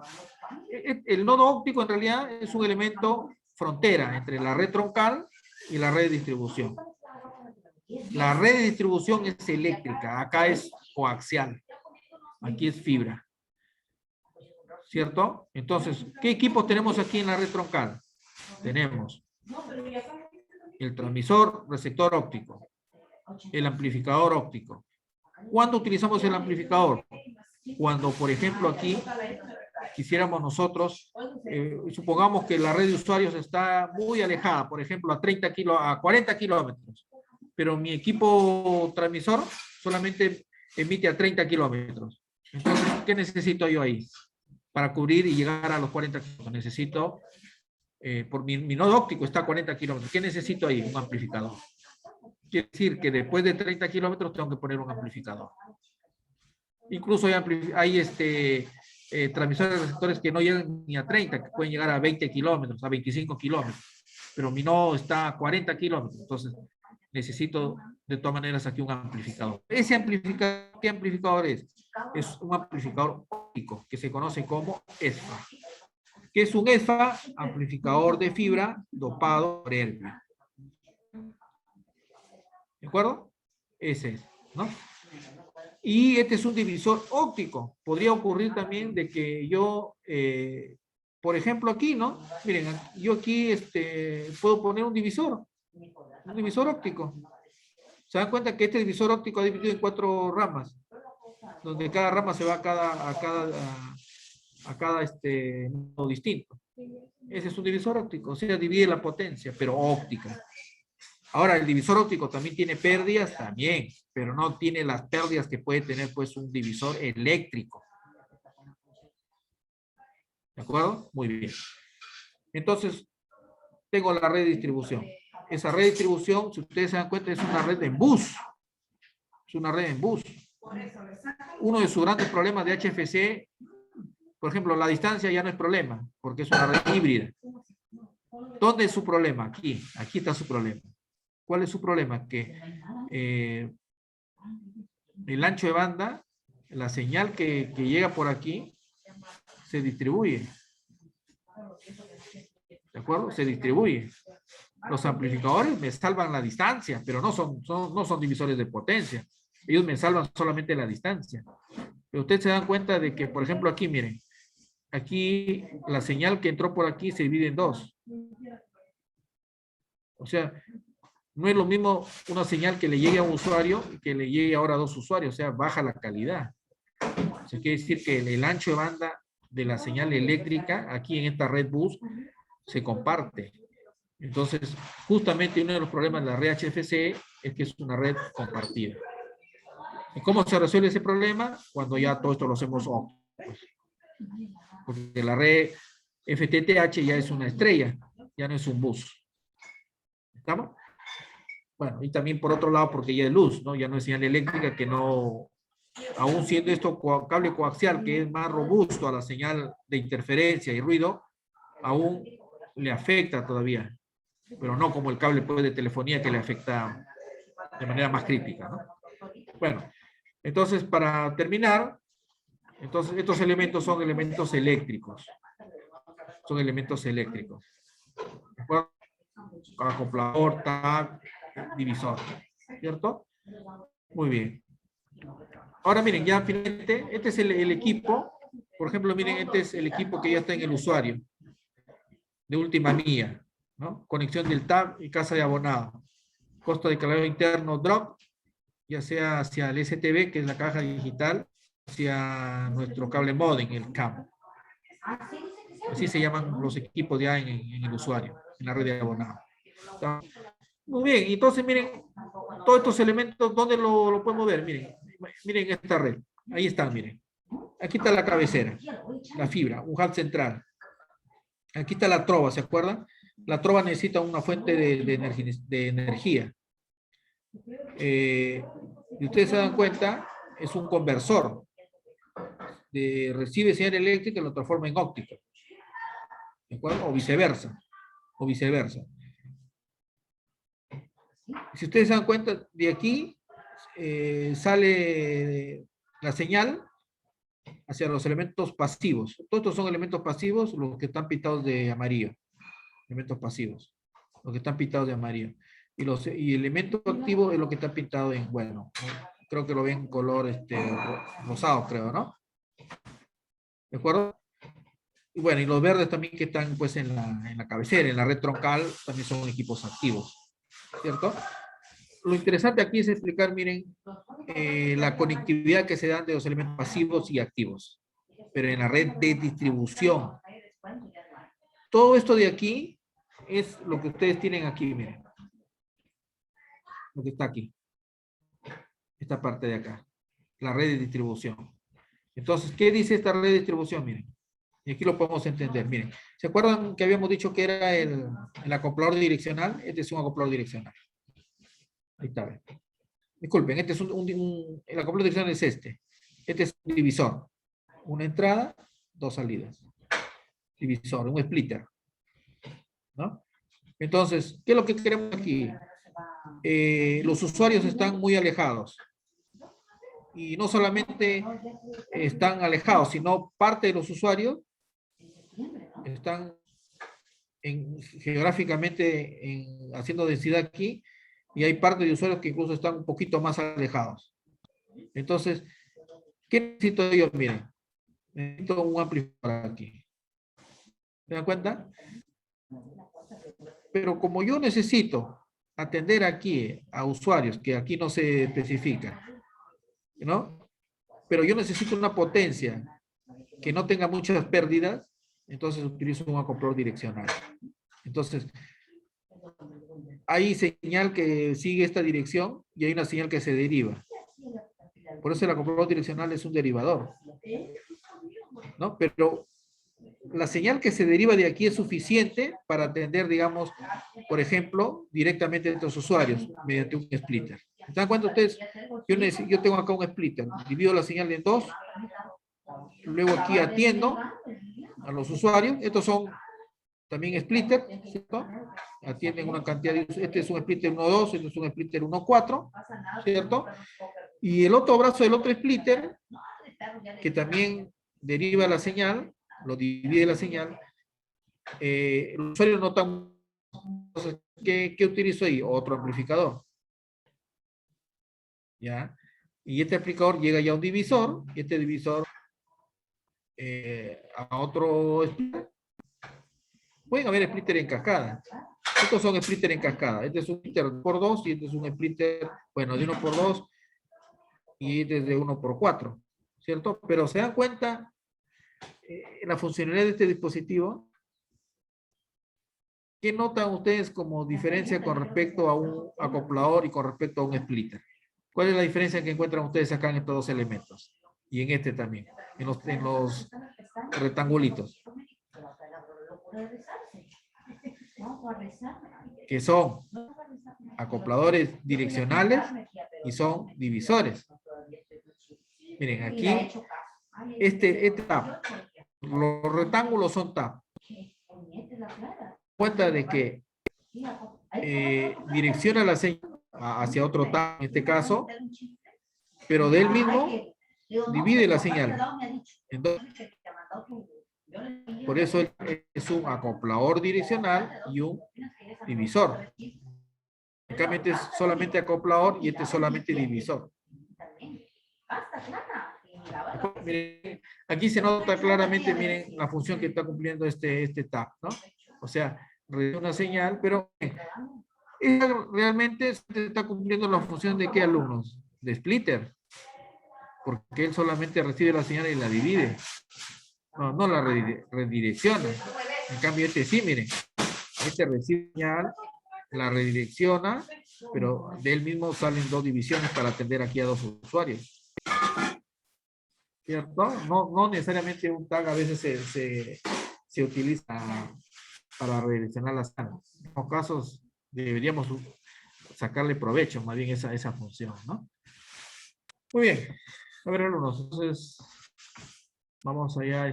el nodo óptico en realidad es un elemento frontera entre la red troncal y la red de distribución. La red de distribución es eléctrica, acá es coaxial, aquí es fibra. ¿Cierto? Entonces, ¿qué equipos tenemos aquí en la red troncal? Tenemos el transmisor, receptor óptico, el amplificador óptico. ¿Cuándo utilizamos el amplificador? Cuando, por ejemplo, aquí quisiéramos nosotros, supongamos que la red de usuarios está muy alejada, por ejemplo, a 40 kilómetros, pero mi equipo transmisor solamente emite a 30 kilómetros. Entonces, ¿qué necesito yo ahí? Para cubrir y llegar a los 40 kilómetros. Necesito por mi nodo óptico está a 40 kilómetros. ¿Qué necesito ahí? Un amplificador. Quiere decir que después de 30 kilómetros tengo que poner un amplificador. Incluso hay transmisores de receptores que no llegan ni a 30, que pueden llegar a 20 kilómetros, a 25 kilómetros. Pero mi nodo está a 40 kilómetros. Entonces, necesito de todas maneras aquí un amplificador. Ese amplificador, ¿qué amplificador es? Es un amplificador óptico que se conoce como ESFA. ¿Qué es un ESFA? Amplificador de fibra dopado por helio. ¿De acuerdo? Ese es, ¿no? Y este es un divisor óptico. Podría ocurrir también de que yo, por ejemplo, aquí, ¿no? Miren, yo aquí puedo poner un divisor óptico. Se dan cuenta que este divisor óptico ha dividido en 4 ramas, donde cada rama se va a cada nodo distinto. Ese es un divisor óptico, o sea, divide la potencia, pero óptica. Ahora, el divisor óptico también tiene pérdidas, también, pero no tiene las pérdidas que puede tener pues un divisor eléctrico. ¿De acuerdo? Muy bien. Entonces, tengo la red de distribución. Esa red de distribución, si ustedes se dan cuenta, es una red en bus. Es una red en bus. Uno de sus grandes problemas de HFC, por ejemplo, la distancia ya no es problema, porque es una red híbrida. ¿Dónde es su problema? Aquí está su problema. ¿Cuál es su problema? Que el ancho de banda, la señal que llega por aquí, se distribuye. ¿De acuerdo? Se distribuye. Los amplificadores me salvan la distancia, pero no son divisores de potencia. Ellos me salvan solamente la distancia. Pero ustedes se dan cuenta de que, por ejemplo, aquí, miren, aquí la señal que entró por aquí se divide en 2. O sea, no es lo mismo una señal que le llegue a un usuario que le llegue ahora a 2 usuarios, o sea, baja la calidad. O sea, quiere decir que el ancho de banda de la señal eléctrica aquí en esta red bus se comparte. Entonces, justamente uno de los problemas de la red HFC es que es una red compartida. ¿Y cómo se resuelve ese problema? Cuando ya todo esto lo hacemos ópticos. Porque la red FTTH ya es una estrella, ya no es un bus. ¿Estamos? Bueno, y también por otro lado, porque ya es luz, ¿no? Ya no es señal eléctrica, que no, aún siendo esto cable coaxial, que es más robusto a la señal de interferencia y ruido, aún le afecta todavía, pero no como el cable pues, de telefonía que le afecta de manera más crítica, ¿no? Bueno, entonces para terminar, entonces estos elementos son elementos eléctricos. Son elementos eléctricos. ¿De acuerdo? Acoplador, tag, divisor. ¿Cierto? Muy bien. Ahora miren, ya finalmente, este es el equipo. Por ejemplo, miren, este es el equipo que ya está en el usuario. De última milla, ¿no? Conexión del tab y casa de abonado. Costo de cargador interno drop, ya sea hacia el STB, que es la caja digital, hacia nuestro cable modem, el CAM. Así se llaman los equipos ya en el usuario, en la red de abonado. Muy bien, entonces miren, todos estos elementos, ¿dónde lo podemos ver? Miren esta red. Ahí están, miren. Aquí está la cabecera, la fibra, un hub central. Aquí está la trova, ¿se acuerdan? La trova necesita una fuente de energía. Y ustedes se dan cuenta, es un conversor. Recibe señal eléctrica y lo transforma en óptico. ¿De acuerdo? O viceversa. O viceversa. Si ustedes se dan cuenta, de aquí sale la señal hacia los elementos pasivos. Todos estos son elementos pasivos, los que están pintados de amarillo. Elementos pasivos. Los que están pintados de amarillo. Y el elemento activo es lo que está pintado en, bueno, creo que lo ven en color rosado, creo, ¿no? ¿De acuerdo? Y bueno, y los verdes también que están pues en la cabecera, en la red troncal, también son equipos activos. ¿Cierto? Lo interesante aquí es explicar, miren, la conectividad que se dan de los elementos pasivos y activos, pero en la red de distribución. Todo esto de aquí es lo que ustedes tienen aquí, miren. Lo que está aquí. Esta parte de acá. La red de distribución. Entonces, ¿qué dice esta red de distribución? Miren. Y aquí lo podemos entender. Miren, ¿se acuerdan que habíamos dicho que era el acoplador direccional? Este es un acoplador direccional. Ahí está. ¿Ven? Disculpen, este es el acoplador direccional es este. Este es un divisor. Una entrada, dos salidas. Divisor, un splitter. ¿No? Entonces, ¿qué es lo que queremos aquí? Los usuarios están muy alejados. Y no solamente están alejados, sino parte de los usuarios están geográficamente haciendo densidad aquí, y hay parte de usuarios que incluso están un poquito más alejados. Entonces, ¿qué necesito yo? Miren, necesito un amplificador aquí. ¿Se dan cuenta? Pero como yo necesito atender aquí a usuarios, que aquí no se especifica, ¿no? Pero yo necesito una potencia que no tenga muchas pérdidas, entonces utilizo un acoplador direccional. Entonces, hay señal que sigue esta dirección y hay una señal que se deriva. Por eso el acoplador direccional es un derivador, ¿no? Pero la señal que se deriva de aquí es suficiente para atender, digamos, por ejemplo, directamente a estos usuarios mediante un splitter. ¿Se dan cuenta ustedes? Yo tengo acá un splitter, divido la señal en dos, luego aquí atiendo a los usuarios. Estos son también splitter, ¿cierto? Atienden una cantidad de... Este es un splitter 1.2, este es un splitter 1.4, ¿cierto? Y el otro brazo del otro splitter, que también deriva la señal, lo divide la señal, los usuarios notan... Entonces, ¿qué utilizo ahí? Otro amplificador. ¿Ya? Y este amplificador llega ya a un divisor, y este divisor a otro splitter. Pueden haber splitter en cascada. Estos son splitter en cascada. Este es un splitter por 2 y este es un splitter, bueno, de 1 por 2 y este es de 1 por 4, ¿cierto? Pero se dan cuenta la funcionalidad de este dispositivo. ¿Qué notan ustedes como diferencia con respecto a un acoplador y con respecto a un splitter? ¿Cuál es la diferencia que encuentran ustedes acá en estos dos elementos? Y en este también, en los rectangulitos. Que son acopladores direccionales y son divisores. Miren, aquí, este tap, los rectángulos son tap. Cuenta de que direcciona la señal hacia otro tap, en este caso, pero de él mismo divide la señal. Entonces, por eso es un acoplador direccional y un divisor. En cambio, este es solamente acoplador y este es solamente divisor. Miren, aquí se nota claramente, miren, la función que está cumpliendo este tap, ¿no? O sea, una señal, pero realmente está cumpliendo la función de ¿qué alumnos? De splitter. Porque él solamente recibe la señal y la divide. No la redirecciona. En cambio, este sí, miren. Este recibe señal, la redirecciona, pero de él mismo salen dos divisiones para atender aquí a dos usuarios. ¿Cierto? No necesariamente un tag a veces se utiliza para redireccionar las señales. En algunos casos deberíamos sacarle provecho más bien esa función, ¿no? Muy bien. A ver, alumnos, entonces vamos allá a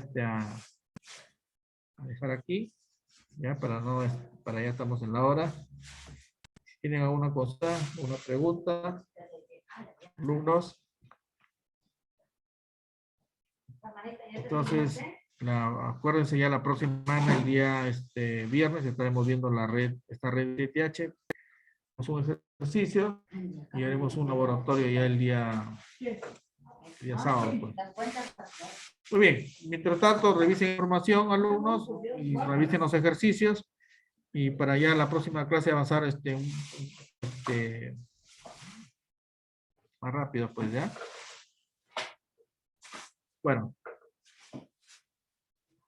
dejar aquí, ya para ya estamos en la hora. Si tienen alguna cosa, una pregunta, alumnos. Entonces, acuérdense ya la próxima semana, el día viernes, estaremos viendo esta red de TH. Hacemos un ejercicio y haremos un laboratorio ya el día sábado. Pues. Muy bien, mientras tanto revisen información, alumnos, y revisen los ejercicios, y para ya la próxima clase avanzar más rápido, pues ya. Bueno,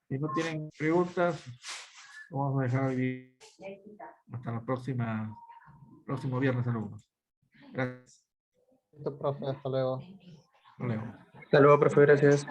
si no tienen preguntas, vamos a dejar hasta la próximo viernes, alumnos. Gracias. Listo, profe, hasta luego. Hasta luego. Hasta luego, profe, gracias.